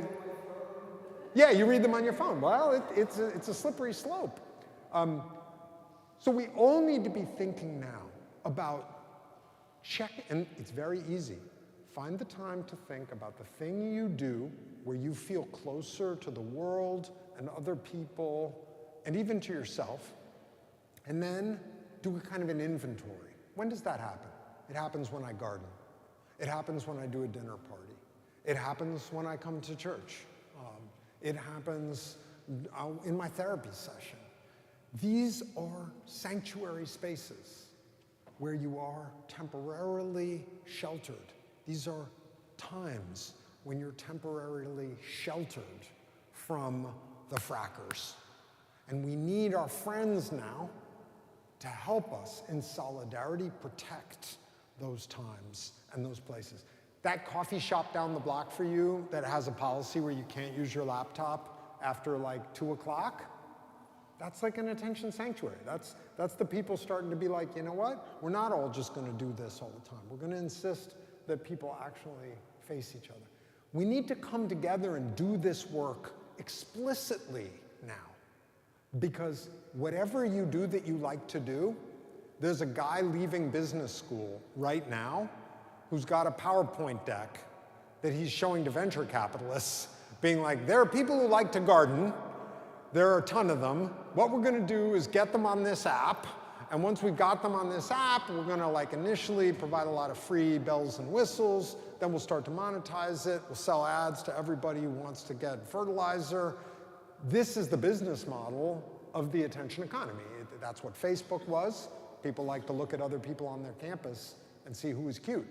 yeah, you read them on your phone. Well, it's a slippery slope. So we all need to be thinking now about and it's very easy. Find the time to think about the thing you do where you feel closer to the world and other people and even to yourself, and then do a kind of an inventory. When does that happen? It happens when I garden. It happens when I do a dinner party. It happens when I come to church. It happens in my therapy session. These are sanctuary spaces where you are temporarily sheltered. These are times when you're temporarily sheltered from the frackers. And we need our friends now to help us in solidarity protect those times and those places. That coffee shop down the block for you that has a policy where you can't use your laptop after like 2 o'clock, that's like an attention sanctuary. That's the people starting to be like, you know what? We're not all just going to do this all the time. We're going to insist that people actually face each other. We need to come together and do this work explicitly now. Because whatever you do that you like to do, there's a guy leaving business school right now who's got a PowerPoint deck that he's showing to venture capitalists, being like, there are people who like to garden. There are a ton of them. What we're going to do is get them on this app. And once we've got them on this app, we're going to like initially provide a lot of free bells and whistles. Then we'll start to monetize it. We'll sell ads to everybody who wants to get fertilizer. This is the business model of the attention economy. That's what Facebook was. People like to look at other people on their campus and see who is cute.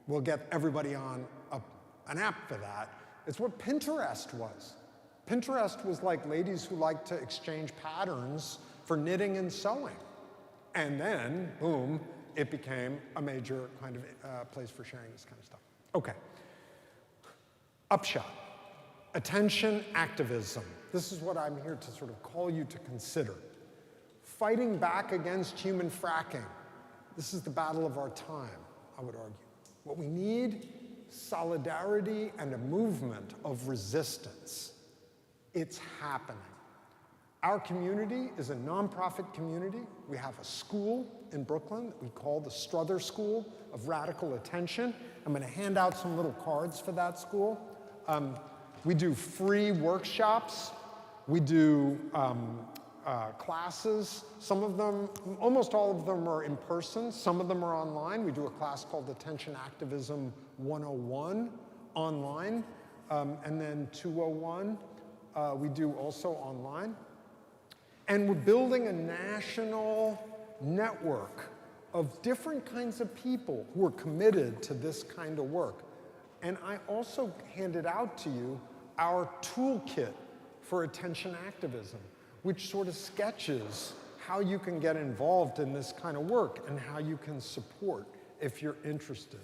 We'll get everybody on an app for that. It's what Pinterest was. Pinterest was like ladies who like to exchange patterns for knitting and sewing. And then, boom, it became a major kind of place for sharing this kind of stuff. Okay. Upshot. Attention activism. This is what I'm here to sort of call you to consider. Fighting back against human fracking. This is the battle of our time, I would argue. What we need, solidarity and a movement of resistance. It's happening. Our community is a nonprofit community. We have a school in Brooklyn that we call the Strother School of Radical Attention. I'm going to hand out some little cards for that school. We do free workshops. We do classes. Some of them, almost all of them are in person. Some of them are online. We do a class called Attention Activism 101 online. And then 201 we do also online. And we're building a national network of different kinds of people who are committed to this kind of work. And I also handed out to you our toolkit for attention activism, which sort of sketches how you can get involved in this kind of work and how you can support if you're interested.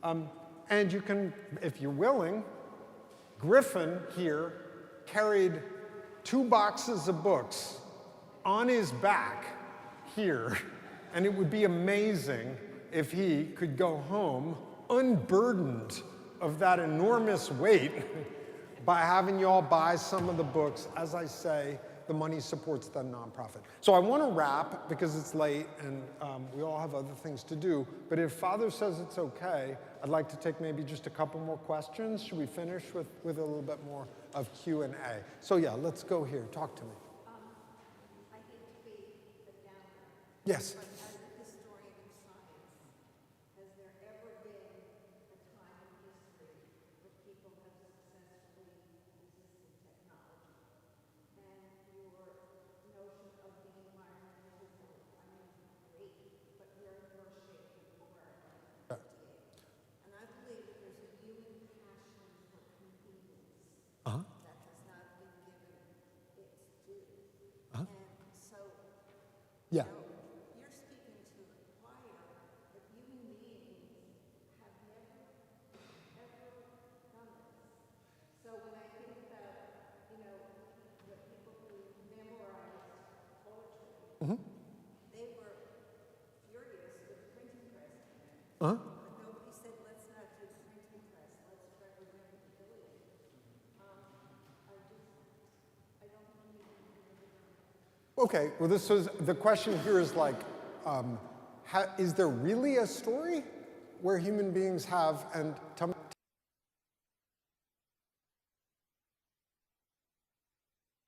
And you can, if you're willing, Griffin here carried 2 boxes of books on his back here, and it would be amazing if he could go home unburdened of that enormous weight by having you all buy some of the books. As I say, the money supports the nonprofit. So I want to wrap because it's late and we all have other things to do. But if Father says it's okay, I'd like to take maybe just a couple more questions. Should we finish with a little bit more of Q&A? So yeah, let's go here. Talk to me.
I hate to be a downer.
Yes.
But as a historian of science, has there ever been a time in history where people have successfully resisted technology? And your notion of the environmentalism, I mean, great, but we're in worse shape than we were in 1958. And I believe that there's a human passion for convenience that has not been given its due. And so,
Yeah.
you're speaking to the choir that human beings have never, ever done this. So when I think about, the people who memorized poetry, they were furious with the printing press. But nobody said, let's not do the printing press, let's try to remember the billion. I don't think we can do it.
Okay, well this was, the question here is like, is there really a story where human beings have, and tell me,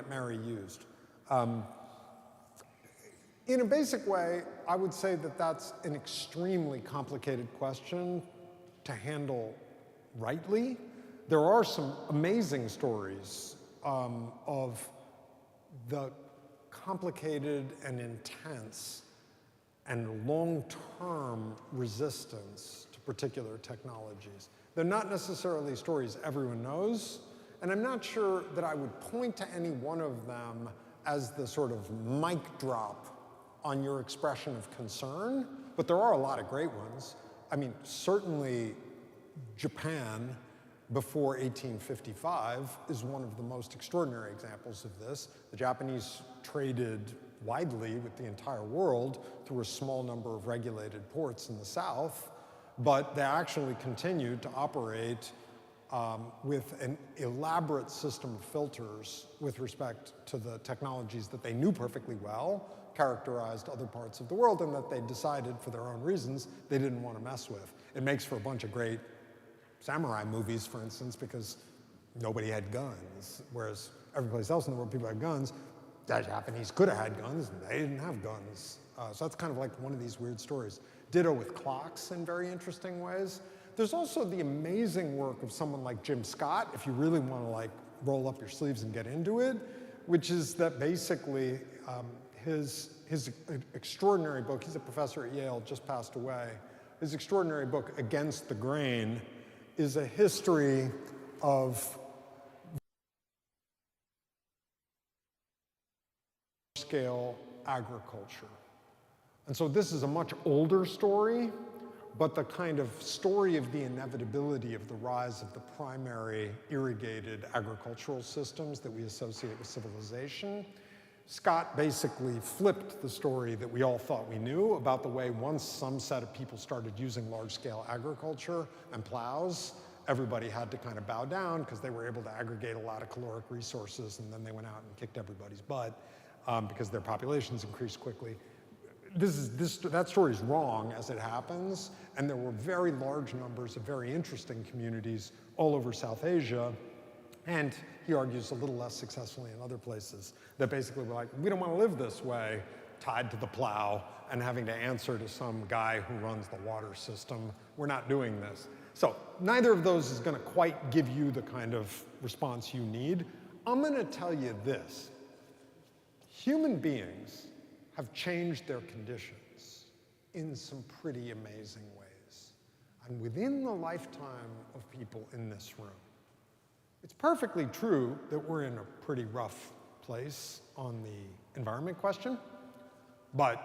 Mary used. In a basic way, I would say that that's an extremely complicated question to handle rightly. There are some amazing stories of the complicated and intense and long-term resistance to particular technologies. They're not necessarily stories everyone knows, and I'm not sure that I would point to any one of them as the sort of mic drop on your expression of concern, but there are a lot of great ones. I mean, certainly Japan before 1855 is one of the most extraordinary examples of this. The Japanese traded widely with the entire world through a small number of regulated ports in the south, but they actually continued to operate with an elaborate system of filters with respect to the technologies that they knew perfectly well, characterized other parts of the world, and that they decided for their own reasons they didn't want to mess with. It makes for a bunch of great samurai movies, for instance, because nobody had guns, whereas every place else in the world people had guns. The Japanese could have had guns, and they didn't have guns. So that's kind of like one of these weird stories. Ditto with clocks in very interesting ways. There's also the amazing work of someone like Jim Scott, if you really want to like roll up your sleeves and get into it, which is that basically his extraordinary book, he's a professor at Yale, just passed away, his extraordinary book, Against the Grain, is a history of scale agriculture. And so this is a much older story, but the kind of story of the inevitability of the rise of the primary irrigated agricultural systems that we associate with civilization. Scott basically flipped the story that we all thought we knew about the way once some set of people started using large-scale agriculture and plows, everybody had to kind of bow down because they were able to aggregate a lot of caloric resources, and then they went out and kicked everybody's butt because their populations increased quickly. That story is wrong as it happens, and there were very large numbers of very interesting communities all over South Asia, and he argues a little less successfully in other places, that basically were like, we don't want to live this way, tied to the plow and having to answer to some guy who runs the water system. We're not doing this. So neither of those is going to quite give you the kind of response you need. I'm going to tell you this. Human beings have changed their conditions in some pretty amazing ways. And within the lifetime of people in this room, it's perfectly true that we're in a pretty rough place on the environment question, but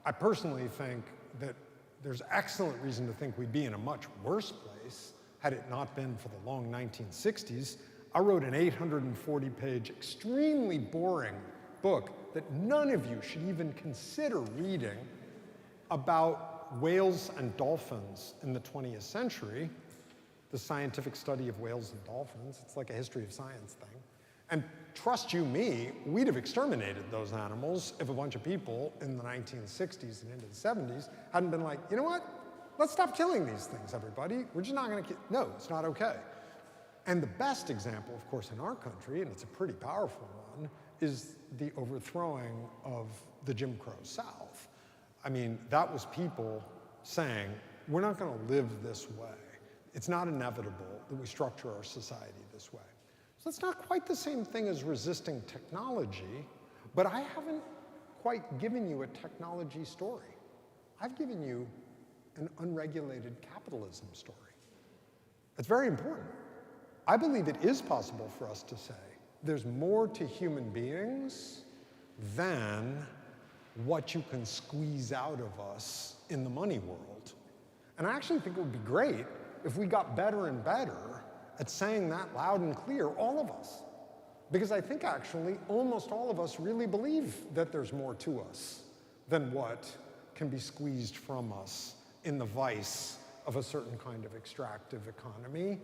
I personally think that there's excellent reason to think we'd be in a much worse place had it not been for the long 1960s. I wrote an 840-page, extremely boring book that none of you should even consider reading about whales and dolphins in the 20th century, the scientific study of whales and dolphins. It's like a history of science thing. And trust you me, we'd have exterminated those animals if a bunch of people in the 1960s and into the 70s hadn't been like, you know what? Let's stop killing these things, everybody. We're just not going to kill. No, it's not okay. And the best example, of course, in our country, and it's a pretty powerful one, is the overthrowing of the Jim Crow South. I mean, that was people saying, we're not going to live this way. It's not inevitable that we structure our society this way. So it's not quite the same thing as resisting technology, but I haven't quite given you a technology story. I've given you an unregulated capitalism story. It's very important. I believe it is possible for us to say there's more to human beings than what you can squeeze out of us in the money world. And I actually think it would be great if we got better and better at saying that loud and clear, all of us. Because I think actually almost all of us really believe that there's more to us than what can be squeezed from us in the vice of a certain kind of extractive economy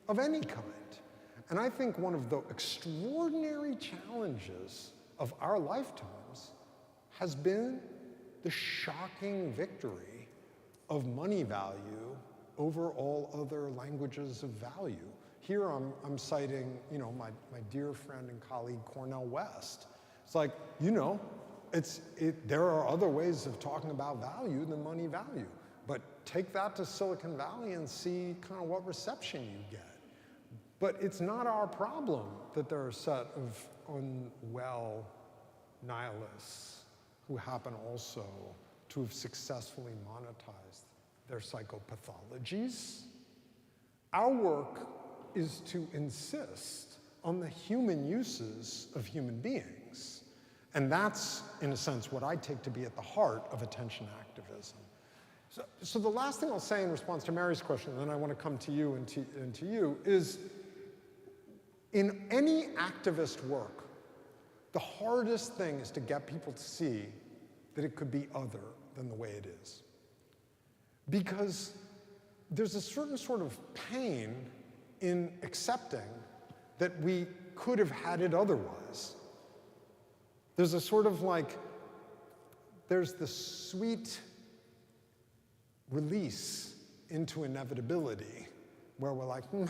of any kind. And I think one of the extraordinary challenges of our lifetimes has been the shocking victory of money value over all other languages of value. Here I'm citing, my dear friend and colleague Cornel West. It's like, there are other ways of talking about value than money value. But take that to Silicon Valley and see kind of what reception you get. But it's not our problem that there are a set of unwell nihilists who happen also to have successfully monetized their psychopathologies Our work is to insist on the human uses of human beings. And that's, in a sense, what I take to be at the heart of attention activism. So the last thing I'll say in response to Mary's question, and then I want to come to you and to you, is in any activist work, the hardest thing is to get people to see that it could be other than the way it is. Because there's a certain sort of pain in accepting that we could have had it otherwise. There's a sort of like, there's the sweet release into inevitability where we're like, you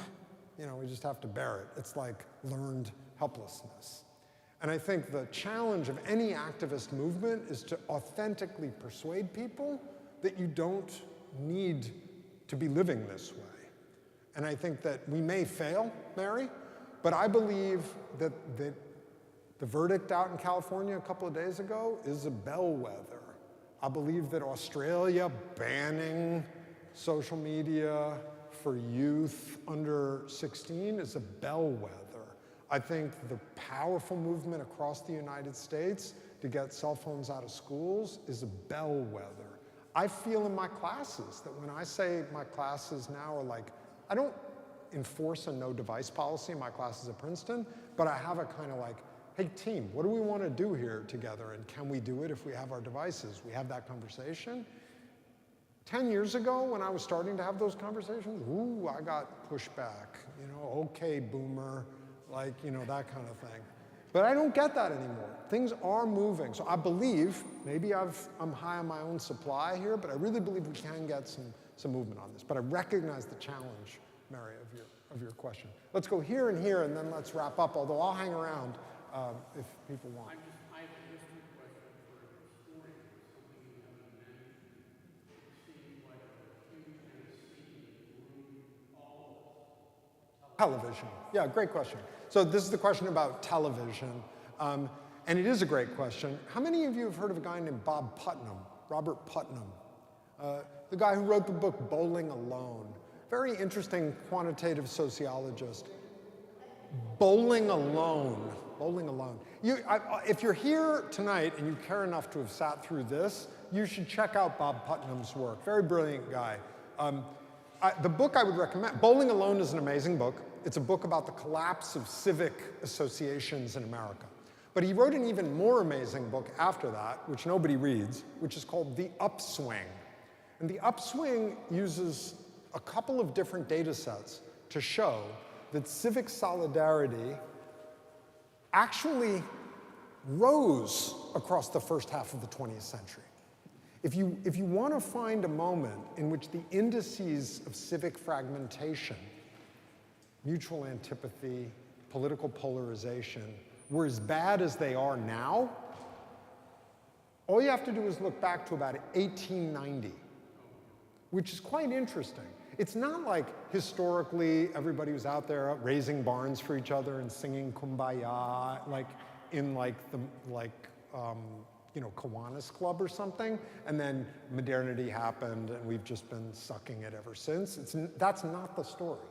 know, we just have to bear it. It's like learned helplessness. And I think the challenge of any activist movement is to authentically persuade people that you don't need to be living this way. And I think that we may fail, Mary, but I believe that the verdict out in California a couple of days ago is a bellwether. I believe that Australia banning social media for youth under 16 is a bellwether. I think the powerful movement across the United States to get cell phones out of schools is a bellwether. I feel in my classes that when I say my classes now are like, I don't enforce a no device policy in my classes at Princeton, but I have a kind of like, hey team, what do we want to do here together, and can we do it if we have our devices? We have that conversation. 10 years ago, when I was starting to have those conversations, ooh, I got pushback, you know, okay, boomer, like, you know, that kind of thing. But I don't get that anymore. Things are moving. So I believe, maybe I'm high on my own supply here, but I really believe we can get some movement on this. But I recognize the challenge, Mary, of your question. Let's go here, and then let's wrap up, although I'll hang around if people want.
I have a history question for a historian, something you haven't mentioned. It seems like a huge antecedent grew all of
Television. Yeah, great question. So this is the question about television. And it is a great question. How many of you have heard of a guy named Bob Putnam, Robert Putnam? The guy who wrote the book Bowling Alone. Very interesting quantitative sociologist. Bowling Alone. Bowling Alone. If you're here tonight and you care enough to have sat through this, you should check out Bob Putnam's work. Very brilliant guy. The book I would recommend, Bowling Alone is an amazing book. It's a book about the collapse of civic associations in America. But he wrote an even more amazing book after that, which nobody reads, which is called The Upswing. And The Upswing uses a couple of different data sets to show that civic solidarity actually rose across the first half of the 20th century. If you want to find a moment in which the indices of civic fragmentation, mutual antipathy, political polarization, were as bad as they are now, all you have to do is look back to about 1890, which is quite interesting. It's not like historically everybody was out there raising barns for each other and singing Kumbaya, like in you know, Kiwanis Club or something, and then modernity happened and we've just been sucking it ever since. That's not the story.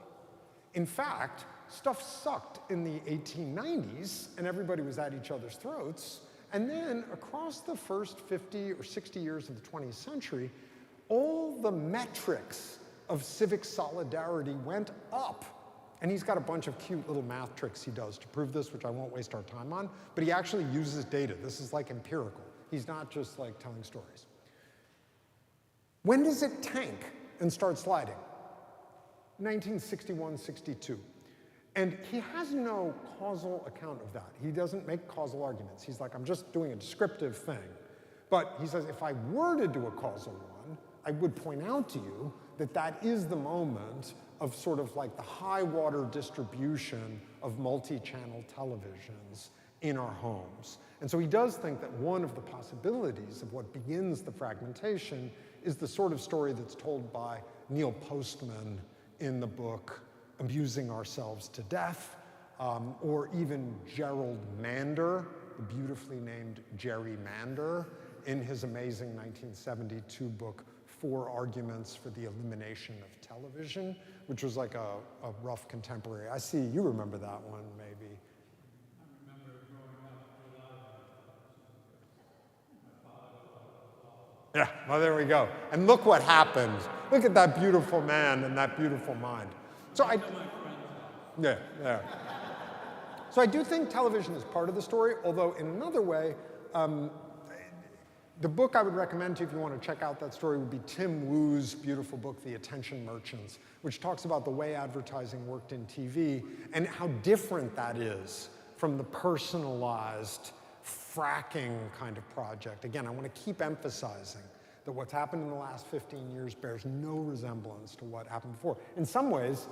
In fact, stuff sucked in the 1890s and everybody was at each other's throats, and then across the first 50 or 60 years of the 20th century, all the metrics of civic solidarity went up. And he's got a bunch of cute little math tricks he does to prove this, which I won't waste our time on, but he actually uses data. This is like empirical. He's not just like telling stories. When does it tank and start sliding? 1961, 62. And he has no causal account of that. He doesn't make causal arguments. He's like, I'm just doing a descriptive thing. But he says, if I were to do a causal one, I would point out to you that that is the moment of sort of like the high water distribution of multi-channel televisions in our homes. And so he does think that one of the possibilities of what begins the fragmentation is the sort of story that's told by Neil Postman in the book Amusing Ourselves to Death, or even Gerald Mander, the beautifully named Jerry Mander, in his amazing 1972 book 4 arguments for the elimination of television, which was like a rough contemporary. I see you remember that one, maybe.
I remember growing up with a lot of
Yeah, well, there we go. And look what happened. Look at that beautiful man and that beautiful mind. So yeah. So I do think television is part of the story, although in another way, the book I would recommend to you if you want to check out that story would be Tim Wu's beautiful book, The Attention Merchants, which talks about the way advertising worked in TV and how different that is from the personalized fracking kind of project. Again, I want to keep emphasizing that what's happened in the last 15 years bears no resemblance to what happened before. In some ways,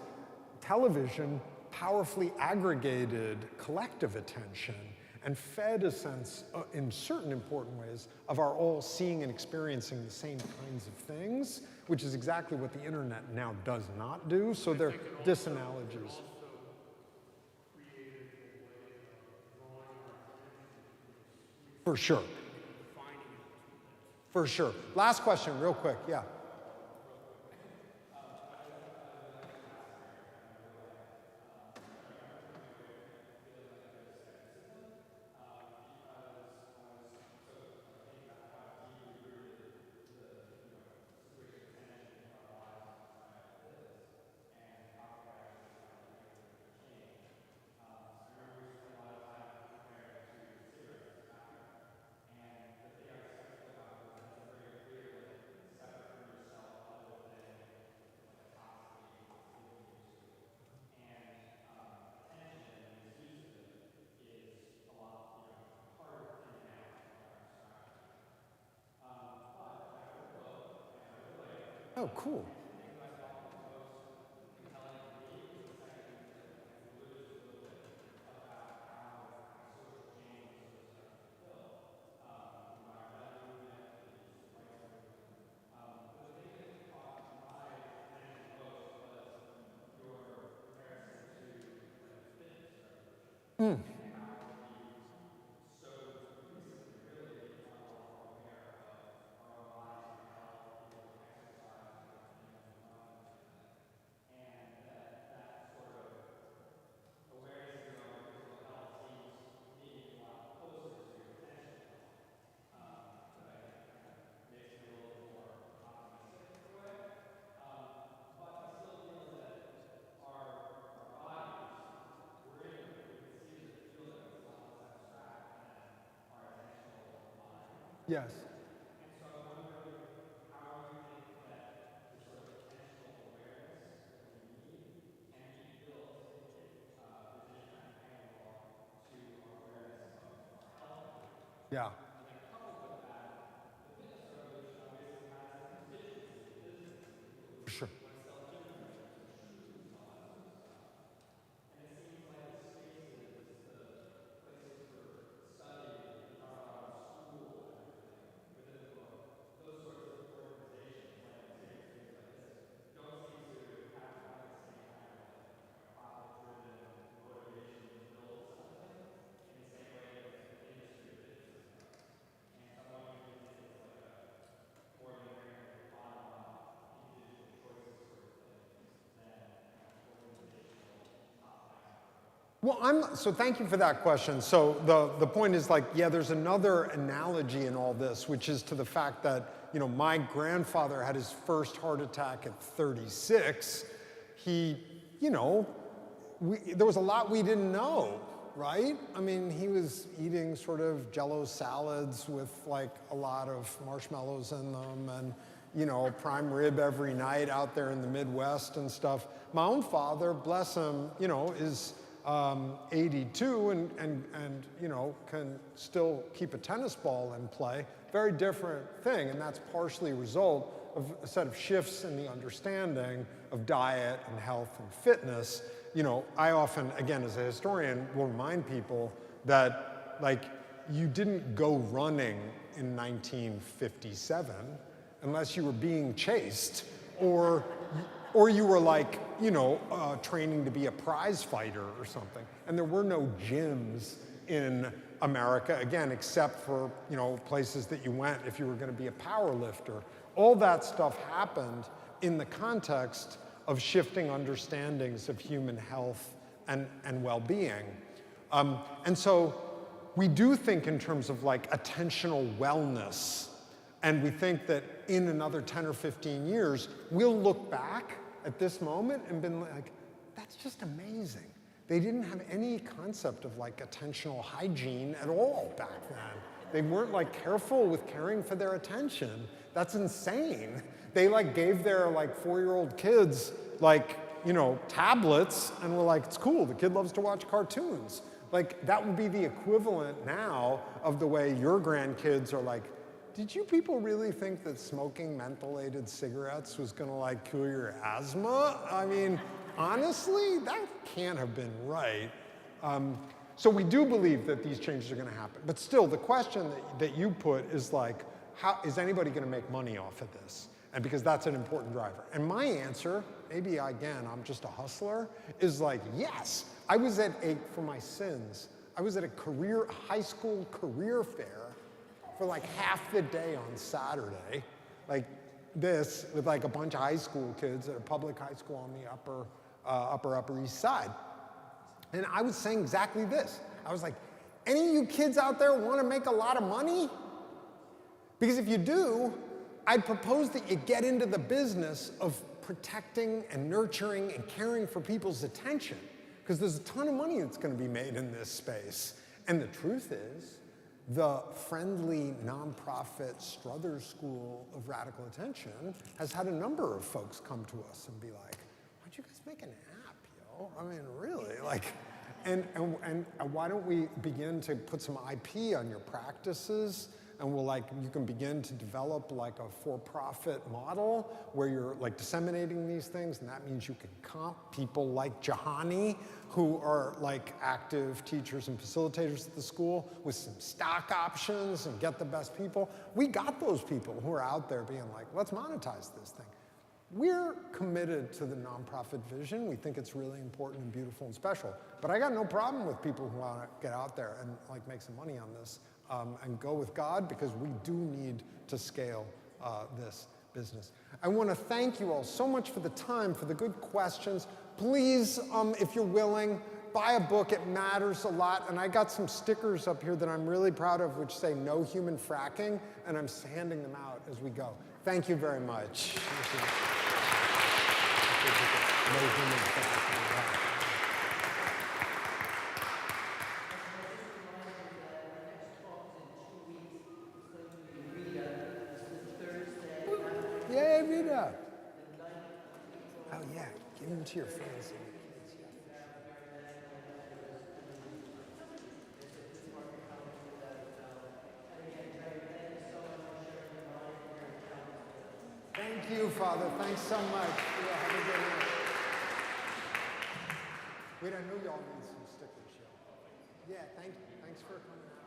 television powerfully aggregated collective attention and fed a sense, in certain important ways, of our all seeing and experiencing the same kinds of things, which is exactly what the internet now does not do. So they're disanalogies. For sure. For sure. Last question, real quick, yeah. Oh, cool. Yes. Yeah. Sure. Well, so thank you for that question. So the point is like, yeah, there's another analogy in all this, which is to the fact that, my grandfather had his first heart attack at 36. He, there was a lot we didn't know, right? I mean, he was eating sort of Jell-O salads with like a lot of marshmallows in them and, prime rib every night out there in the Midwest and stuff. My own father, bless him, is 82 and can still keep a tennis ball in play. Very different thing, and that's partially a result of a set of shifts in the understanding of diet and health and fitness. I often, again, as a historian, will remind people that, like, you didn't go running in 1957 unless you were being chased or you were like, training to be a prize fighter or something. And there were no gyms in America, again, except for, places that you went if you were going to be a power lifter All that stuff happened in the context of shifting understandings of human health and well-being. And so we do think in terms of like attentional wellness, and we think that in another 10 or 15 years, we'll look back at this moment and been like, that's just amazing. They didn't have any concept of like attentional hygiene at all back then. They weren't like careful with caring for their attention. That's insane. They like gave their like 4-year-old kids like, you know, tablets and were like, it's cool, the kid loves to watch cartoons. Like that would be the equivalent now of the way your grandkids are like, did you people really think that smoking mentholated cigarettes was gonna like cure your asthma? I mean, honestly, that can't have been right. So we do believe that these changes are gonna happen. But still, the question that you put is like, how is anybody gonna make money off of this? And because that's an important driver. And my answer, maybe again, I'm just a hustler, is like, yes. I was at for my sins, I was at a high school career fair for like half the day on Saturday, like this, with like a bunch of high school kids at a public high school on the Upper East Side. And I was saying exactly this. I was like, any of you kids out there want to make a lot of money? Because if you do, I'd propose that you get into the business of protecting and nurturing and caring for people's attention, because there's a ton of money that's going to be made in this space. And the truth is, the friendly nonprofit Struthers School of Radical Attention has had a number of folks come to us and be like, why don't you guys make an app, yo? I mean, really, like, and why don't we begin to put some IP on your practices, and we'll like, you can begin to develop like a for-profit model where you're like disseminating these things, and that means you can comp people like Jahani, who are like active teachers and facilitators at the school with some stock options and get the best people. We got those people who are out there being like, let's monetize this thing. We're committed to the nonprofit vision. We think it's really important and beautiful and special. But I got no problem with people who want to get out there and like make some money on this and go with God, because we do need to scale this business. I want to thank you all so much for the time, for the good questions. Please, if you're willing, buy a book. It matters a lot. And I got some stickers up here that I'm really proud of, which say no human fracking, and I'm handing them out as we go. Thank you very much. No human fracking. Yay, Rita. Oh, yeah. Give them to your friends. Thank you, Father. Thanks so much. Yeah, have a good night. Wait, I know y'all need some stickers. Yeah, thanks for coming out.